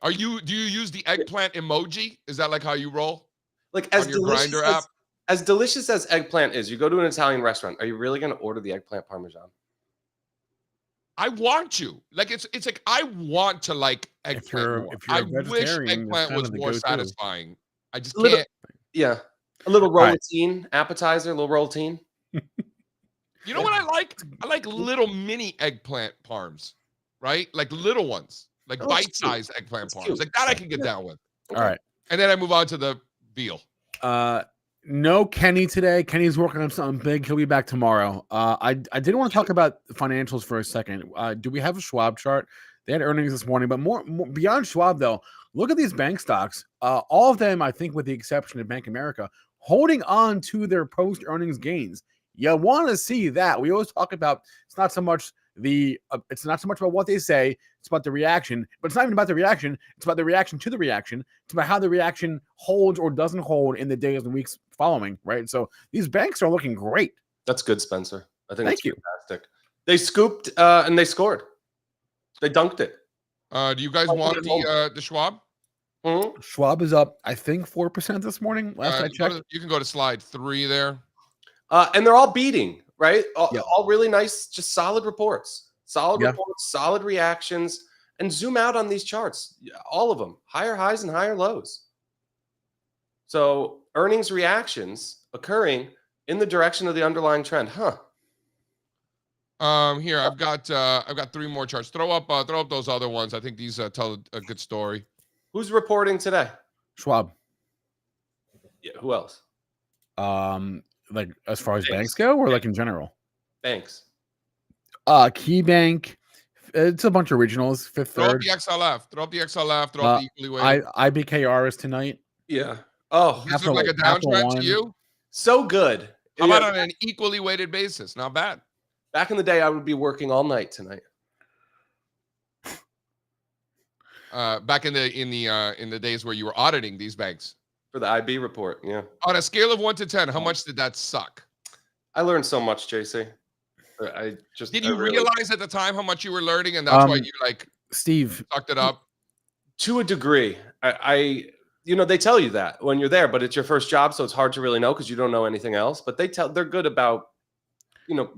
Do you use the eggplant emoji? Is that like how you roll? Like as your Grindr app? As delicious as eggplant is, you go to an Italian restaurant. Are you really going to order the eggplant parmesan? I want to. Like it's like I want to like eggplant more. I wish eggplant was more satisfying. I just can't. Yeah. A little rollatine appetizer, a little rollatine. You know what I like? I like little mini eggplant parms, right? Like little ones, like bite-sized eggplant parms. Like that I can get down with. All right. And then I move on to the veal. No Kenny today. Kenny's working on something big. He'll be back tomorrow. I did want to talk about financials for a second. Do we have a Schwab chart? They had earnings this morning, but more beyond Schwab, though, look at these bank stocks. All of them, I think, with the exception of Bank of America, holding on to their post-earnings gains. You want to see that. We always talk about it's not so much about what they say, it's about the reaction, but it's not even about the reaction, it's about the reaction to the reaction. It's about how the reaction holds or doesn't hold in the days and weeks following, right? So these banks are looking great. That's good, Spencer. I think that's fantastic. They scooped and they scored. They dunked it. Do you guys want the Schwab? Mm-hmm. Schwab is up, I think, 4% this morning. Last I checked. You can go to slide 3 there. And they're all beating, right? All really nice, just solid reports. Solid reports, solid reactions, and zoom out on these charts. All of them, higher highs and higher lows. So earnings reactions occurring in the direction of the underlying trend, huh? Here I've got 3 more charts. Throw up those other ones. I think these tell a good story. Who's reporting today? Schwab. Yeah. Who else? Like as far as banks go, or like in general? Banks. KeyBank. It's a bunch of originals. Fifth Throw up Third. the XLF. Throw up the XLF. Throw up the equally weighted. IBKR is tonight. Yeah. Oh, this is like a downtrend to you. So good. How about on an equally weighted basis? Not bad. Back in the day, I would be working all night tonight. Back in the days where you were auditing these banks for the IB report, yeah. On a scale of 1 to 10, how much did that suck? I learned so much, JC. Did you realize at the time how much you were learning, and that's why you Steve sucked it up? To a degree, they tell you that when you're there, but it's your first job, so it's hard to really know because you don't know anything else. But they're good about.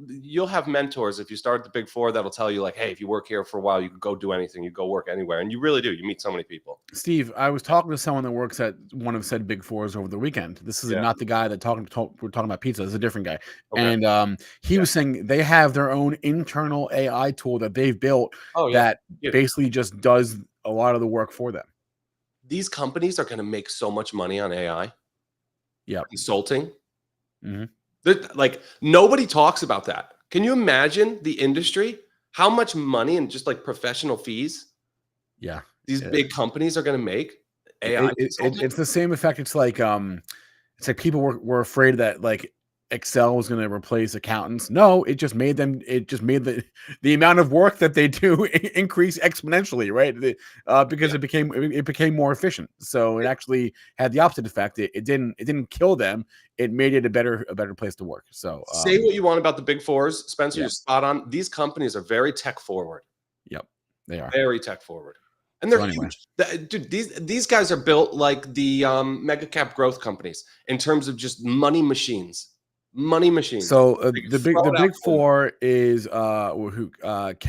You'll have mentors if you start at the Big Four that'll tell you like, hey, if you work here for a while, you can go do anything. You go work anywhere. And you really do. You meet so many people. Steve, I was talking to someone that works at one of said Big Fours over the weekend. This is not the guy that we're talking about pizza. This is a different guy. Okay. And he was saying they have their own internal AI tool that they've built that basically just does a lot of the work for them. These companies are going to make so much money on AI. Yeah. Consulting. Mm-hmm. Like nobody talks about that. Can you imagine the industry? How much money and just like professional fees? Yeah, these big companies are going to make. AI. It's the same effect. It's like people were afraid that like Excel was going to replace accountants. No, it just made the amount of work that they do increase exponentially, right? Because it became more efficient. So it actually had the opposite effect. It didn't kill them. It made it a better place to work. So say what you want about the Big Fours, Spencer. You're spot on. These companies are very tech forward. Yep. They are very tech forward, and they're anyway. huge. Dude, these guys are built like the mega cap growth companies in terms of just money machines. Money machines. So the throw it big out four is KKR, right?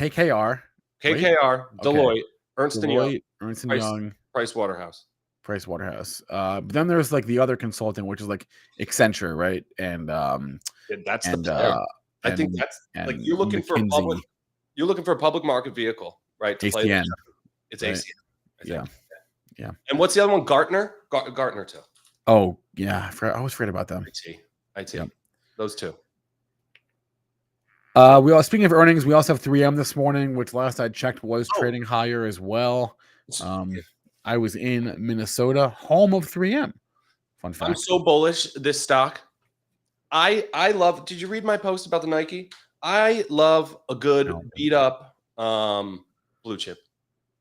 KKR, Okay. Deloitte, Ernst and Young, Deloitte, Ernst and Young, Price Waterhouse. Price Waterhouse. But then there's like the other consulting, which is like Accenture, right? And Yeah, that's and the player. I think and that's like and you're looking for a public. McKinsey, You're looking for a public market vehicle, right? To play. ACN, It's right? ACN. I think. Yeah. And what's the other one? Gartner. Gartner too. Oh yeah, I always forget about them. IT. Yep. Those two. Speaking of earnings, we also have 3M this morning, which last I checked was trading higher as well. I was in Minnesota, home of 3M. Fun fact. I'm so bullish this stock. I love. Did you read my post about the Nike? I love a good beat up blue chip.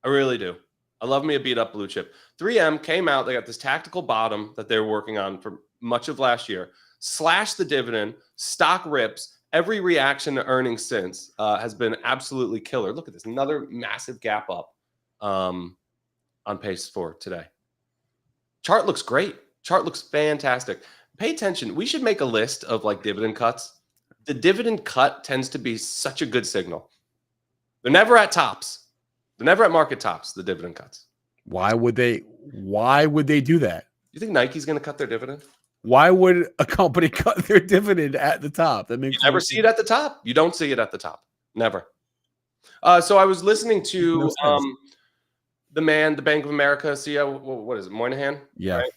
I really do. I love me a beat up blue chip. 3M came out. They got this tactical bottom that they were working on for much of last year. Slashed the dividend. Stock rips. Every reaction to earnings since has been absolutely killer. Look at this. Another massive gap up on pace for today. Chart looks great. Chart looks fantastic. Pay attention. We should make a list of like dividend cuts. The dividend cut tends to be such a good signal. They're never at tops. They're never at market tops, the dividend cuts. Why would they do that? You think Nike's going to cut their dividend? Why would a company cut their dividend at the top? That makes you never see it at the top. You don't see it at the top. Never. So I was listening to the Bank of America CEO. What is it? Moynihan? Yeah. Right?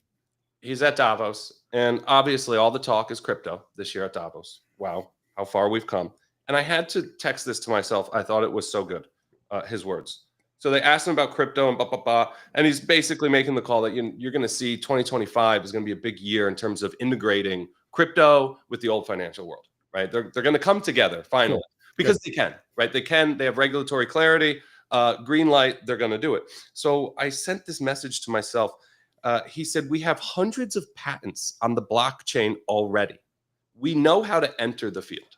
He's at Davos. And obviously all the talk is crypto this year at Davos. Wow, how far we've come. And I had to text this to myself. I thought it was so good, his words. So they asked him about crypto and blah, blah, blah. And he's basically making the call that you're going to see 2025 is going to be a big year in terms of integrating crypto with the old financial world, right? They're going to come together finally because they can, right? They have regulatory clarity, green light, they're going to do it. So I sent this message to myself. He said, we have hundreds of patents on the blockchain already. We know how to enter the field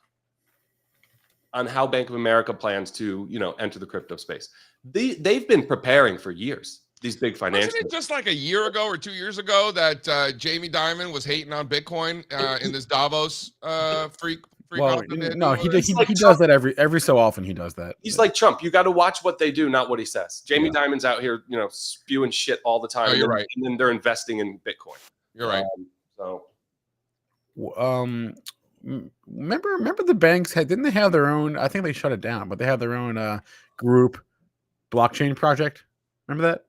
on how Bank of America plans to, enter the crypto space. They've been preparing for years, these big financial. Wasn't it just like a year ago or 2 years ago that Jamie Dimon was hating on Bitcoin in this Davos freak well, off? No, he does that every so often. He does that. He's like Trump. You got to watch what they do, not what he says. Jamie Dimon's out here, spewing shit all the time. Oh, you're right. And then they're investing in Bitcoin. You're right. Remember the banks didn't they have their own? I think they shut it down, but they have their own group blockchain project. Remember that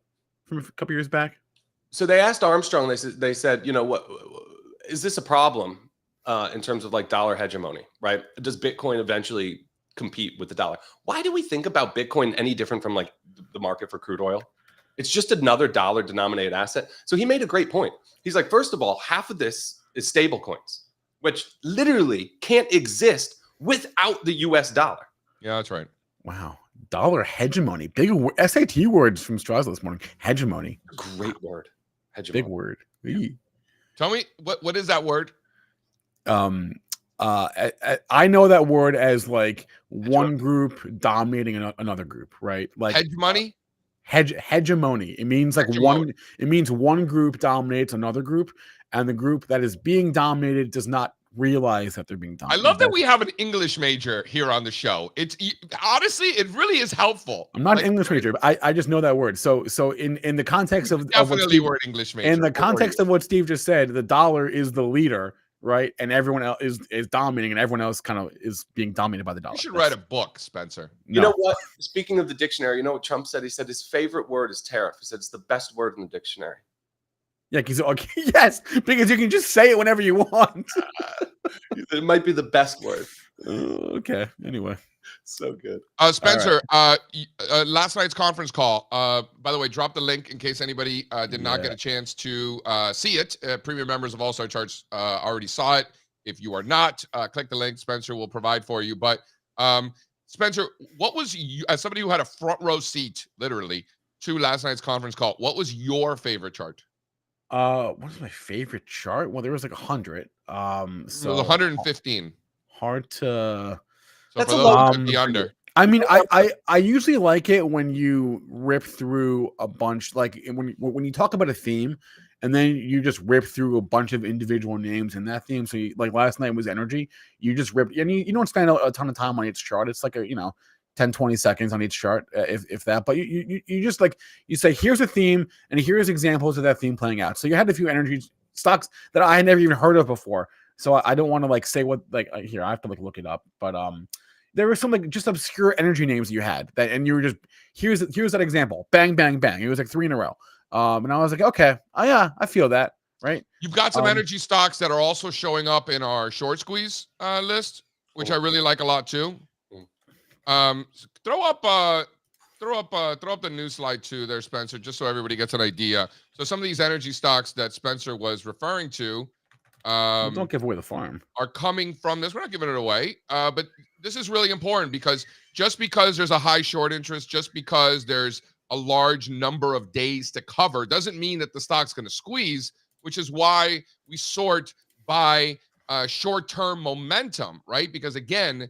from a couple years back? So they asked Armstrong. They said, what is this a problem in terms of like dollar hegemony? Right? Does Bitcoin eventually compete with the dollar? Why do we think about Bitcoin any different from like the market for crude oil? It's just another dollar denominated asset. So he made a great point. He's like, first of all, half of this is stable coins, which literally can't exist without the US dollar. Yeah, that's right. Wow. Dollar hegemony. Big SAT words from Strazza this morning. Hegemony. Great word. Hegemony. Big word. Tell me, what is that word? I know that word as like one group dominating another group, right? Like hegemony. Hegemony. It means like hegemony. It means one group dominates another group, and the group that is being dominated does not realize that they're being dominated. I love that we have an English major here on the show. It's honestly, it really is helpful. I'm not an English major, but I just know that word. So in the context of definitely what Steve, word English major. In the context of what Steve just said, the dollar is the leader, right? And everyone else is dominating, and everyone else kind of is being dominated by the dollar. You should write a book, Spencer. You know what? Speaking of the dictionary, you know what Trump said? He said his favorite word is tariff. He said it's the best word in the dictionary. Yeah, yes, because you can just say it whenever you want. It might be the best word. Okay. Anyway, so good. Spencer, last night's conference call. By the way, drop the link in case anybody did not get a chance to see it. Premium members of All Star Charts already saw it. If you are not, click the link. Spencer will provide for you. But Spencer, what was as somebody who had a front row seat, literally, to last night's conference call? What was your favorite chart? What was my favorite chart? Well, there was like 100. So 115. Hard to. So that's a low. The under. I mean, I usually like it when you rip through a bunch, like when you talk about a theme, and then you just rip through a bunch of individual names in that theme. So, like last night was energy. You just rip, and you don't spend a ton of time on each chart. It's like 10, 20 seconds on each chart, if that. But you just like you say, here's a theme, and here's examples of that theme playing out. So you had a few energy stocks that I had never even heard of before. So I don't want to like say what here. I have to like look it up, but there were some like just obscure energy names that you had that, and you were just here's that example, bang, bang, bang. It was like 3 in a row, and I was like, okay, oh yeah, I feel that, right? You've got some energy stocks that are also showing up in our short squeeze list, which I really like a lot too. Throw up the new slide too there, Spencer, just so everybody gets an idea. So some of these energy stocks that Spencer was referring to. Well, don't give away the farm. Are coming from this. We're not giving it away, but this is really important because just because there's a high short interest, just because there's a large number of days to cover, doesn't mean that the stock's going to squeeze, which is why we sort by short-term momentum, right? Because again,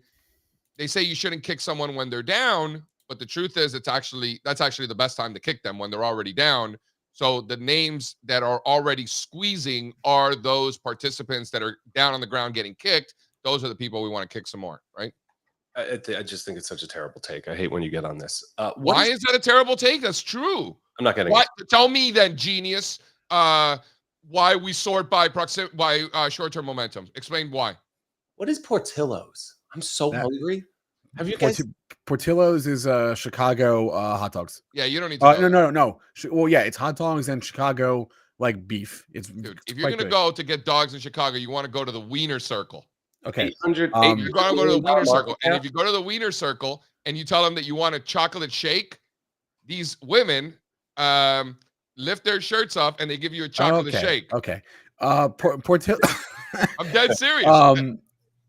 they say you shouldn't kick someone when they're down, but the truth is that's actually the best time to kick them, when they're already down. So the names that are already squeezing are those participants that are down on the ground getting kicked. Those are the people we want to kick some more, right? I just think it's such a terrible take. I hate when you get on this. Why is that a terrible take? That's true. I'm not getting it. Tell me then, genius, why we sort by short-term momentum. Explain why. What is Portillo's? I'm so hungry. Have you guys? Portillo's is Chicago hot dogs. Yeah, you don't need to. No. Well, yeah, it's hot dogs and Chicago like beef. Dude, if you're gonna go to get dogs in Chicago, you want to go to the Wiener Circle. Okay. 800. You gotta go to the Wiener Circle, and if you go to the Wiener Circle and you tell them that you want a chocolate shake, these women lift their shirts up and they give you a chocolate shake. Okay. Portillo. I'm dead serious.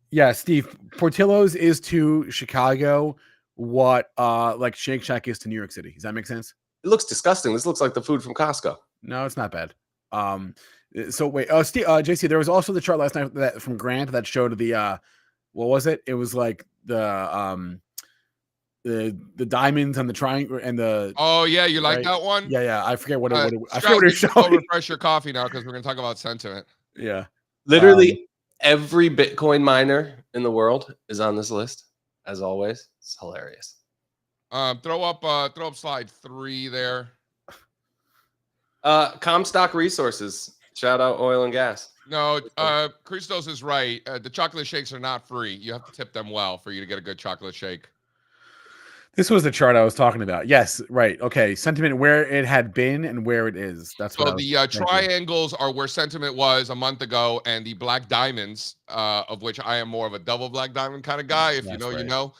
Yeah, Steve, Portillo's is to Chicago what like Shake Shack is to New York City. Does that make sense? It looks disgusting. This looks like the food from Costco. No, it's not bad. So wait, Steve, JC, there was also the chart last night that from Grant that showed the what was it? It was like the diamonds and the triangle and the. Oh yeah, you like that one? Yeah. I forget what it. I forget what it showed. I'll refresh your coffee now because we're gonna talk about sentiment. Yeah, literally. Every Bitcoin miner in the world is on this list, as always. It's hilarious. Throw up slide 3 there. Comstock Resources. Shout out oil and gas. No, Christos is right. The chocolate shakes are not free. You have to tip them well for you to get a good chocolate shake. This was the chart I was talking about. Yes, right. Okay, sentiment where it had been and where it is. That's so what the triangles are where sentiment was a month ago, and the black diamonds, of which I am more of a double black diamond kind of guy. If you know, you know.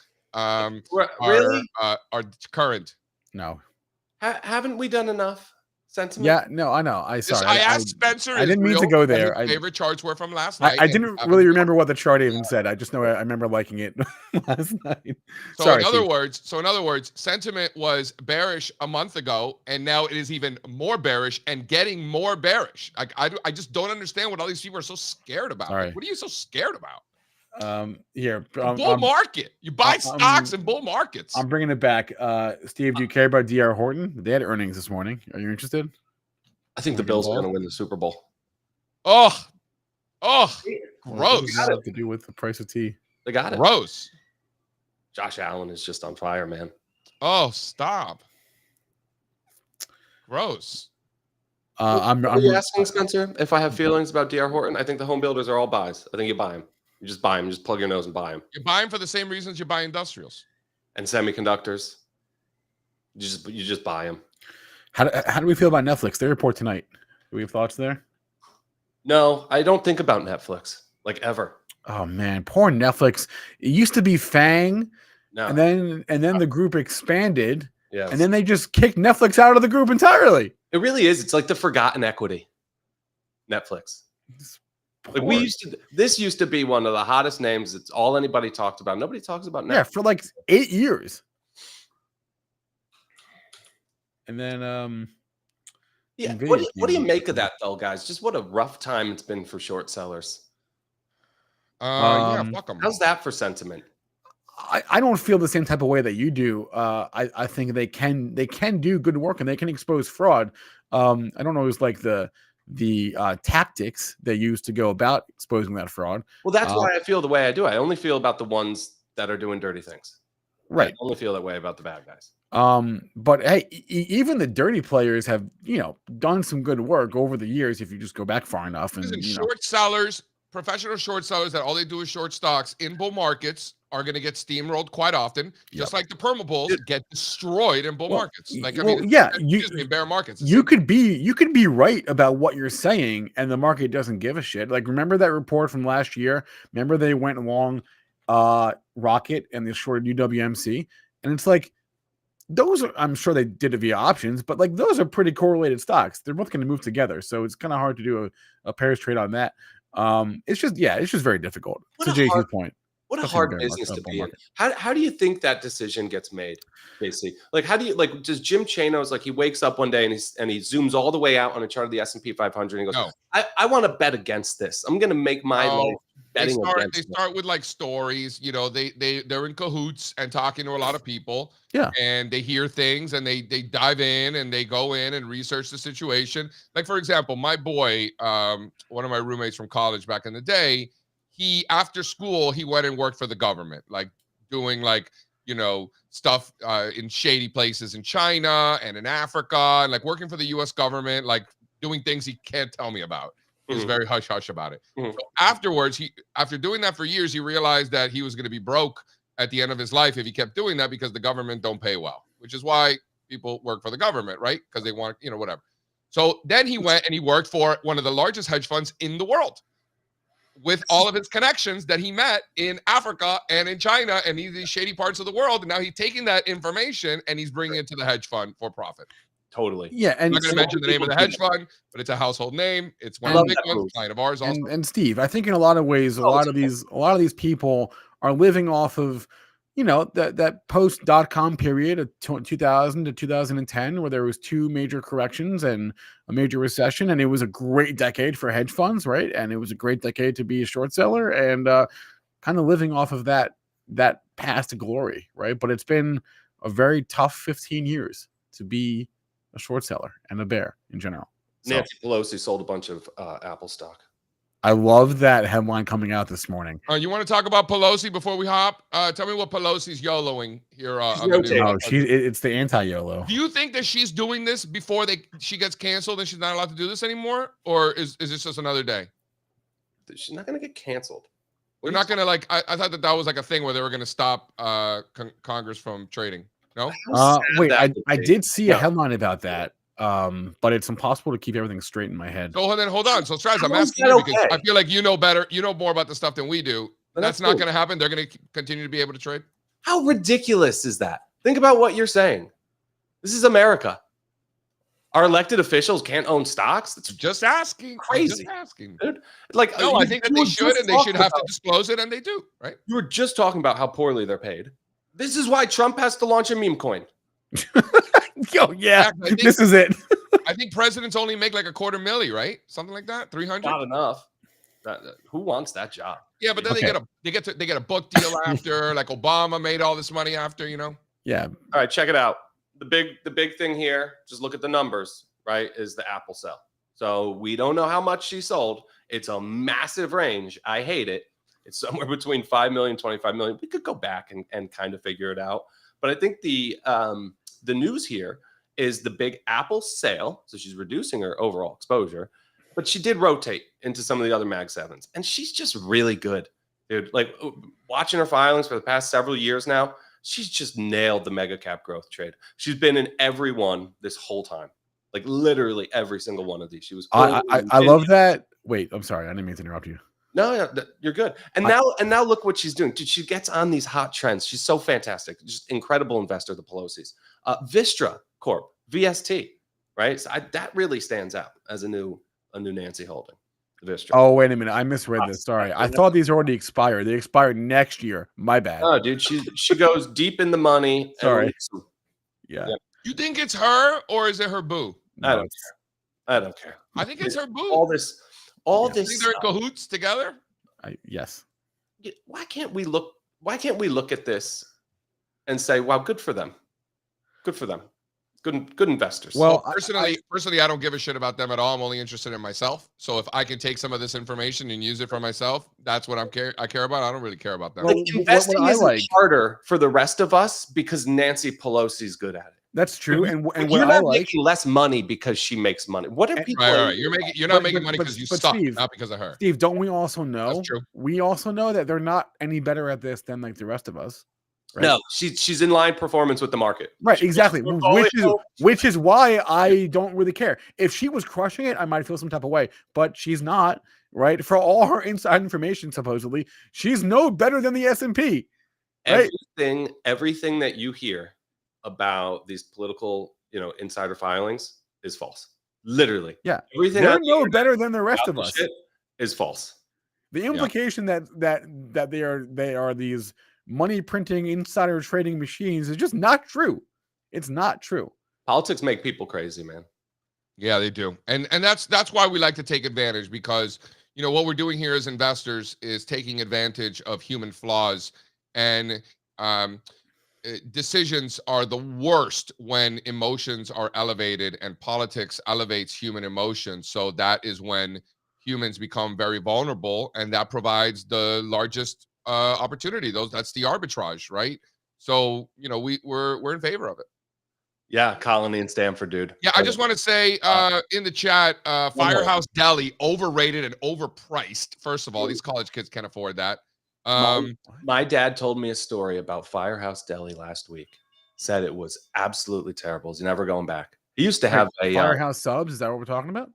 Really? Are current. No. Haven't we done enough? Sentiment? Yeah, no, I know. I asked Spencer. I didn't mean to go there. Favorite charts were from last night. I didn't really remember what the chart even said. I just know I remember liking it last night. So in other words, sentiment was bearish a month ago, and now it is even more bearish and getting more bearish. I just don't understand what all these people are so scared about. Right. What are you so scared about? Bull market. You buy stocks in bull markets. I'm bringing it back. Steve, do you care about DR Horton? They had earnings this morning. Are you interested? I think the Bills are going to win the Super Bowl. Oh, gross. What does that have to do with the price of tea? They got it. Gross. Josh Allen is just on fire, man. Oh, stop. Gross. Are you asking, Spencer, if I have feelings about DR Horton? I think the home builders are all buys. I think you buy them. You just buy them. Just plug your nose and buy them. You buy them for the same reasons you buy industrials and semiconductors. You just buy them. How do we feel about Netflix? They report tonight. Do we have thoughts there? No, I don't think about Netflix like ever. Oh man, poor Netflix. It used to be Fang, and then the group expanded. Yeah, and then they just kicked Netflix out of the group entirely. It really is. It's like the forgotten equity. Netflix. Like this used to be one of the hottest names. It's all anybody talked about. Nobody talks about Netflix. Yeah, for like 8 years. And then, yeah. What do you make of that, though, guys? Just what a rough time it's been for short sellers. Yeah, fuck them. How's that for sentiment? I don't feel the same type of way that you do. I think they can do good work and they can expose fraud. I don't know, it's like the tactics they use to go about exposing that fraud. Well, that's why I feel the way I do. I only feel about the ones that are doing dirty things. Right. I only feel that way about the bad guys. But hey, even the dirty players have, done some good work over the years if you just go back far enough. And Listen, short sellers, professional short sellers that all they do is short stocks in bull markets are going to get steamrolled quite often, just like the perma bulls get destroyed in bull markets. Like, I mean, excuse me, in bear markets. You could be right about what you're saying, and the market doesn't give a shit. Like, remember that report from last year? Remember they went along Rocket and they shorted UWMC, and it's like those are, I'm sure they did it via options, but like those are pretty correlated stocks. They're both going to move together, so it's kind of hard to do a pairs trade on that. It's just very difficult. To JC's point. What a hard business to be in. How do you think that decision gets made, JC? Like, how do you, like, does Jim Chanos, like, he wakes up one day and he zooms all the way out on a chart of the S&P 500 and he goes, no. I want to bet against this. I'm going to make my life betting against They start with like stories, they're in cahoots and talking to a lot of people. Yeah. And they hear things and they dive in and they go in and research the situation. Like, for example, my boy, one of my roommates from college back in the day, after school, he went and worked for the government, like doing like, stuff in shady places in China and in Africa, and like working for the US government, like doing things he can't tell me about. He was very hush hush about it. So afterwards, after doing that for years, he realized that he was going to be broke at the end of his life if he kept doing that, because the government don't pay well, which is why people work for the government, right? Because they want, whatever. So then he went and he worked for one of the largest hedge funds in the world, with all of his connections that he met in Africa and in China and these shady parts of the world. And now he's taking that information and he's bringing it to the hedge fund for profit. Totally. Yeah. And I'm not going to mention the name of the hedge fund, but it's a household name. It's one of the big ones, client of ours also. And Steve, I think in a lot of ways, a lot of these people are living off of, that post.com period of 2000 to 2010, where there was two major corrections and a major recession, and it was a great decade for hedge funds, right? And it was a great decade to be a short seller, and kind of living off of that past glory, right? But it's been a very tough 15 years to be a short seller and a bear in general. So, Nancy Pelosi sold a bunch of Apple stock. I love that headline coming out this morning. You want to talk about Pelosi before we hop? Tell me what Pelosi's YOLOing here. It's the anti-YOLO. Do you think that she's doing this before she gets canceled and she's not allowed to do this anymore? Or is this just another day? She's not going to get canceled. They're not going to, like, I thought that was like a thing where they were going to stop Congress from trading. No? Wait, I did see a headline about that. But it's impossible to keep everything straight in my head. So then hold on. So Strazza, I'm asking you because I feel like you know better, you know more about the stuff than we do. That's not going to happen. They're going to continue to be able to trade. How ridiculous is that? Think about what you're saying. This is America. Our elected officials can't own stocks. That's just asking. Crazy. Just asking. Dude. Like, no, I think that they should, and they should have to disclose it, and they do, right? You were just talking about how poorly they're paid. This is why Trump has to launch a meme coin. Yo, yeah, this is it. I think presidents only make like $250,000, right? Something like that. 300. Not enough. Who wants that job? Yeah, but then they get a book deal after. Like Obama made all this money after, Yeah. All right, check it out. The big thing here, just look at the numbers, right? Is the Apple sell. So we don't know how much she sold. It's a massive range. I hate it. It's somewhere between 5 million, 25 million. We could go back and kind of figure it out. But I think the news here is the big Apple sale. So she's reducing her overall exposure, but she did rotate into some of the other Mag 7s. And she's just really good, dude. Like, watching her filings for the past several years now, she's just nailed the mega cap growth trade. She's been in every one this whole time. Like, literally every single one of these. She was. I love that. Wait, I'm sorry. I didn't mean to interrupt you. No, you're good. And now look what she's doing. Dude, she gets on these hot trends. She's so fantastic. Just incredible investor, the Pelosi's. Vistra Corp, VST, right? So that really stands out as a new Nancy holding. Vistra. Oh, wait a minute. I misread this. Sorry. I thought these already expired. They expired next year. My bad. Oh, dude, she goes deep in the money. Sorry. Yeah. You think it's her or is it her boo? No, I don't care. I think it's her boo. All this. Think they're in cahoots together? Yes. Why can't we look why can't we look at this and say, wow, good for them. Good for them. Good investors. Well, personally, I don't give a shit about them at all. I'm only interested in myself. So if I can take some of this information and use it for myself, that's what I care about. I don't really care about them. Well, like, investing isn't harder for the rest of us because Nancy Pelosi's good at it. That's true. And what you're I not like, making less money because she makes money. What are people? Right. You're not making money because you suck, Steve, not because of her. Steve, don't we also know? That's true. We also know that they're not any better at this than like the rest of us. Right? No, she's in line performance with the market. Right, exactly. Which is why I don't really care. If she was crushing it, I might feel some type of way, but she's not. Right, for all her inside information, supposedly, she's no better than the S&P. Right? Everything that you hear about these political, insider filings is false. Literally, yeah. Everything they're no better than the rest of us is false. The implication that they are these money printing insider trading machines is just not true. It's not true. Politics make people crazy, man. Yeah, they do. And that's why we like to take advantage, because what we're doing here as investors is taking advantage of human flaws, and decisions are the worst when emotions are elevated, and politics elevates human emotions. So that is when humans become very vulnerable, and that provides the largest opportunity. That's the arbitrage, right? So we're in favor of it. Yeah, Colony and Stanford, dude. Yeah, I just want to say in the chat, Firehouse Deli, overrated and overpriced. First of all, these college kids can't afford that. My dad told me a story about Firehouse Deli last week. Said it was absolutely terrible. He's never going back. He used to have a Firehouse Subs. Is that what we're talking about?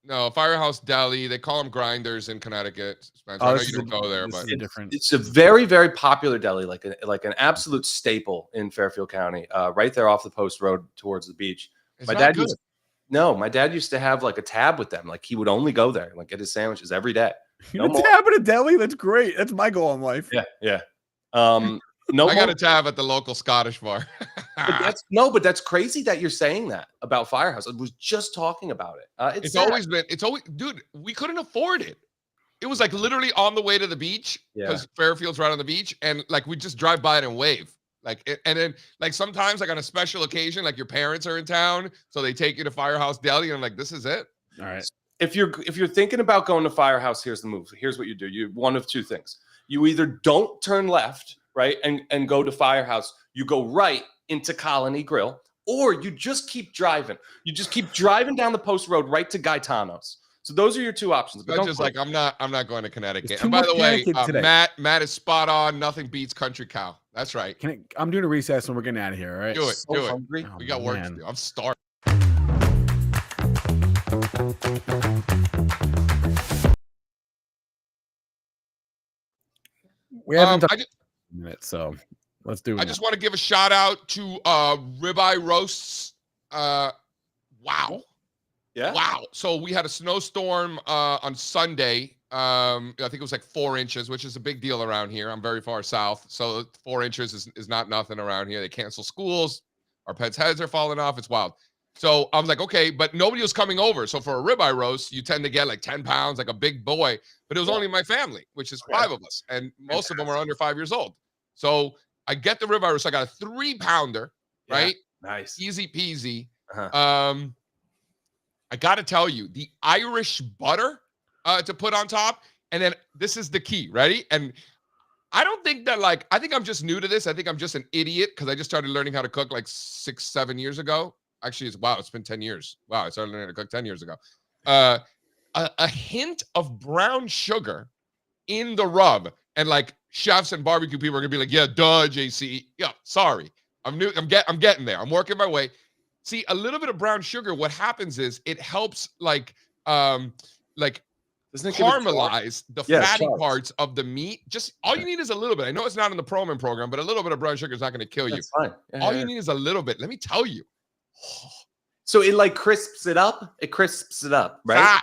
No, Firehouse Deli. They call them grinders in Connecticut. Spencer, I know you don't go there, but it's a very, very popular deli, like an absolute staple in Fairfield County, right there off the post road towards the beach. My dad used to have like a tab with them. Like he would only go there and like get his sandwiches every day. No tab at a deli? That's great. That's my goal in life. Yeah. I got a tab at the local Scottish bar. But that's crazy that you're saying that about Firehouse. I was just talking about it. It's always, dude, we couldn't afford it. It was like literally on the way to the beach, because Fairfield's right on the beach, and like we just drive by it and wave. And then like sometimes like on a special occasion, like your parents are in town, so they take you to Firehouse Deli, and I'm like, this is it. All right. If you're thinking about going to Firehouse, here's the move. Here's what you do. You one of two things. You either don't turn left, right, and go to Firehouse. You go right into Colony Grill, or you just keep driving. You just keep driving down the post road right to Gaetano's. So those are your two options. But just like I'm not going to Connecticut. And by the way, Matt is spot on. Nothing beats Country Cow. That's right. I'm doing a recess and we're getting out of here. All right. Do it. Hungry. We got work to do. I'm starving. We haven't done a minute, so let's do it. I just want to give a shout out to Ribeye Roasts. Wow. Yeah. Wow. So we had a snowstorm on Sunday. I think it was like 4 inches, which is a big deal around here. I'm very far south, so 4 inches is not nothing around here. They cancel schools. Our pets' heads are falling off. It's wild. So I'm like, okay, but nobody was coming over. So for a ribeye roast, you tend to get like 10 pounds, like a big boy. But it was only my family, which is 5 of us, and most of them are under 5 years old. So I get the ribeye roast. I got a 3-pounder, right? Nice, easy peasy. I got to tell you, the Irish butter to put on top, and then this is the key. Ready? And I don't think that I think I'm just new to this. I think I'm just an idiot because I just started learning how to cook like 6-7 years ago. Actually, it's been 10 years. Wow, I started learning to cook 10 years ago. A hint of brown sugar in the rub, and like chefs and barbecue people are gonna be like, yeah, duh, JC. Yeah, sorry. I'm new. I'm getting there. I'm working my way. See, a little bit of brown sugar, what happens is it helps caramelize the fatty parts of the meat. Just all you need is a little bit. I know it's not in the Proman program, but a little bit of brown sugar is not going to kill you. That's fine. All you need is a little bit. Let me tell you. So it like crisps it up. It crisps it up, right?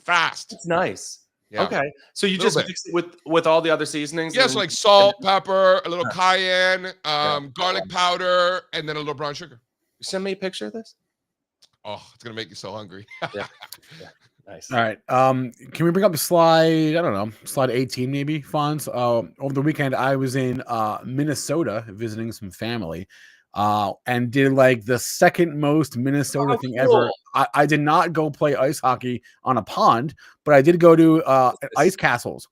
Fast. It's nice. Yeah. Okay. So you just mix it with all the other seasonings? Yes, like salt, pepper, a little cayenne, garlic powder, and then a little brown sugar. Send me a picture of this. Oh, it's going to make you so hungry. Yeah. Nice. All right. Can we bring up slide? I don't know, slide 18 maybe, Fonz. Over the weekend, I was in Minnesota visiting some family, and did like the second most Minnesota thing ever. I did not go play ice hockey on a pond, but I did go to ice castles.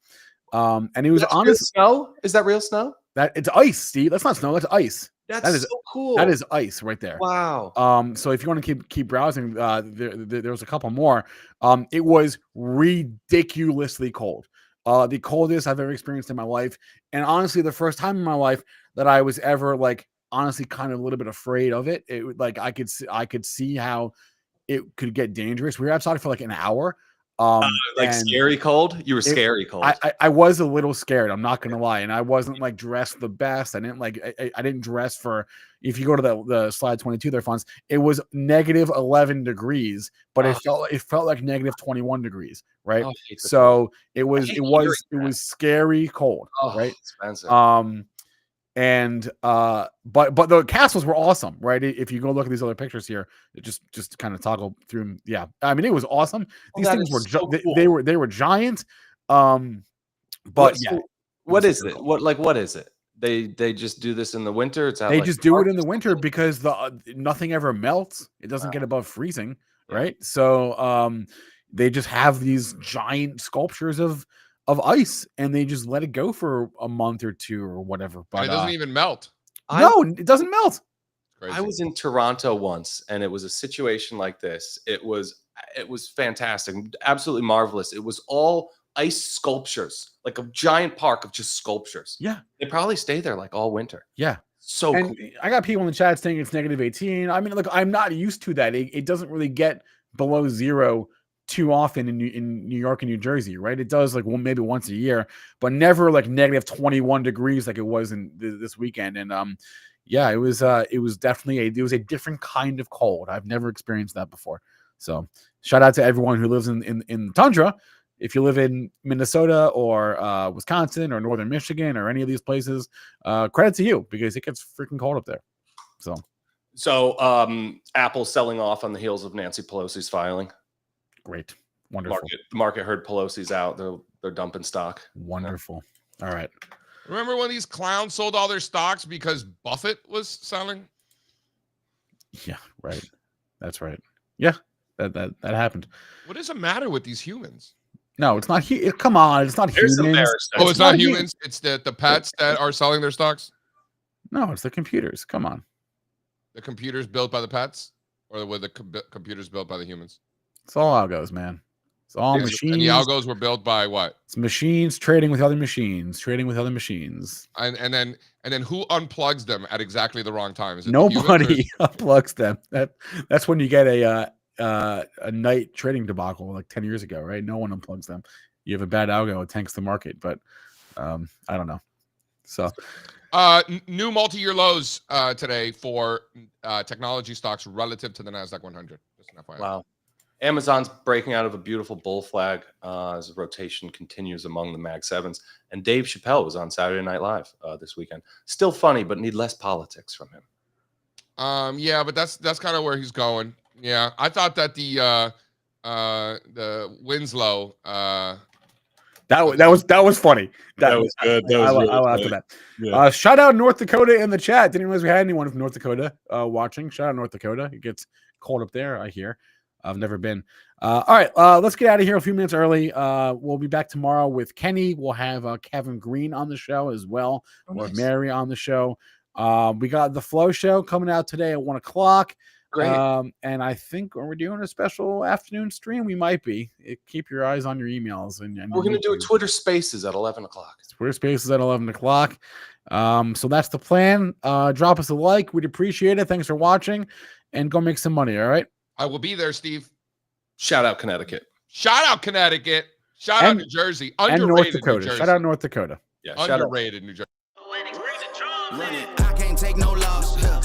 And it was honestly snow. Is that real snow? That it's ice, Steve. That's not snow. That's ice. That's so cool. That is ice right there. Wow. So if you want to keep browsing, there was a couple more. It was ridiculously cold. The coldest I've ever experienced in my life, and honestly, the first time in my life that I was ever like honestly kind of a little bit afraid of it. It like I could see how it could get dangerous. We were outside for like an hour. Like scary cold. You were scary cold. I was a little scared. I'm not gonna lie, and I wasn't like dressed the best. I didn't like. I didn't dress for. If you go to the slide 22, there, Fonz, it was negative 11 degrees, but it felt like negative 21 degrees, right? So it was scary cold, right? Expensive. But the castles were awesome, right? If you go look at these other pictures here, it just kind of toggle through them. Yeah, I mean it was awesome. These things were so cool. they were giant. But what is it? What is it? They just do this in the winter. They just do it in the winter because nothing ever melts. It doesn't get above freezing, right? So they just have these giant sculptures of ice, and they just let it go for a month or two or whatever. But it doesn't even melt. No, it doesn't melt. Crazy. I was in Toronto once, and it was a situation like this. It was fantastic, absolutely marvelous. It was all ice sculptures, like a giant park of just sculptures. Yeah, they probably stay there like all winter. Yeah, so cool. I got people in the chat saying it's negative 18. I mean, look, I'm not used to that. It doesn't really get below zero too often in New York and New Jersey, right? It does like maybe once a year, but never like negative 21 degrees like it was in this weekend. And yeah, it was definitely it was a different kind of cold. I've never experienced that before. So shout out to everyone who lives in tundra. If you live in Minnesota or Wisconsin or northern Michigan or any of these places, credit to you because it gets freaking cold up there. So Apple's selling off on the heels of Nancy Pelosi's filing. Great. Wonderful. The market heard Pelosi's out. They're dumping stock. Wonderful. All right. Remember when these clowns sold all their stocks because Buffett was selling? Yeah, right. That's right. Yeah, that happened. What is the matter with these humans? No, it's not. Come on, it's not humans. Oh, it's not humans. It's the pets that are selling their stocks. No, it's the computers. Come on. The computers built by the pets, or were the computers built by the humans? It's all algos, man. It's all machines. And the algos were built by what? It's machines trading with other machines, trading with other machines. And then who unplugs them at exactly the wrong time? Is it nobody unplugs them? That's when you get a night trading debacle like 10 years ago, right? No one unplugs them. You have a bad algo, it tanks the market, but I don't know. So new multi-year lows today for technology stocks relative to the NASDAQ 100. Just an FYI. Wow. Amazon's breaking out of a beautiful bull flag as the rotation continues among the Mag 7s. And Dave Chappelle was on Saturday Night Live this weekend. Still funny, but need less politics from him. Yeah, but that's kind of where he's going. Yeah, I thought that the Winslow that was funny. That was good. I laughed at that. Yeah. Shout out North Dakota in the chat. Didn't realize we had anyone from North Dakota watching. Shout out North Dakota. It gets cold up there, I hear. I've never been. All right, let's get out of here a few minutes early. We'll be back tomorrow with Kenny. We'll have Kevin Green on the show as well. We'll have Mary on the show. We got the Flow Show coming out today at 1:00. Great. And I think when we're doing a special afternoon stream, we might be. Keep your eyes on your emails. And we're going to do a Twitter Spaces at 11:00. Twitter Spaces at 11:00. So that's the plan. Drop us a like. We'd appreciate it. Thanks for watching. And go make some money, all right? I will be there, Steve. Shout out Connecticut. Shout out Connecticut. Shout out New Jersey. Underrated and North Dakota. New Jersey. Shout out North Dakota. Yeah, underrated New Jersey. I can't take no loss.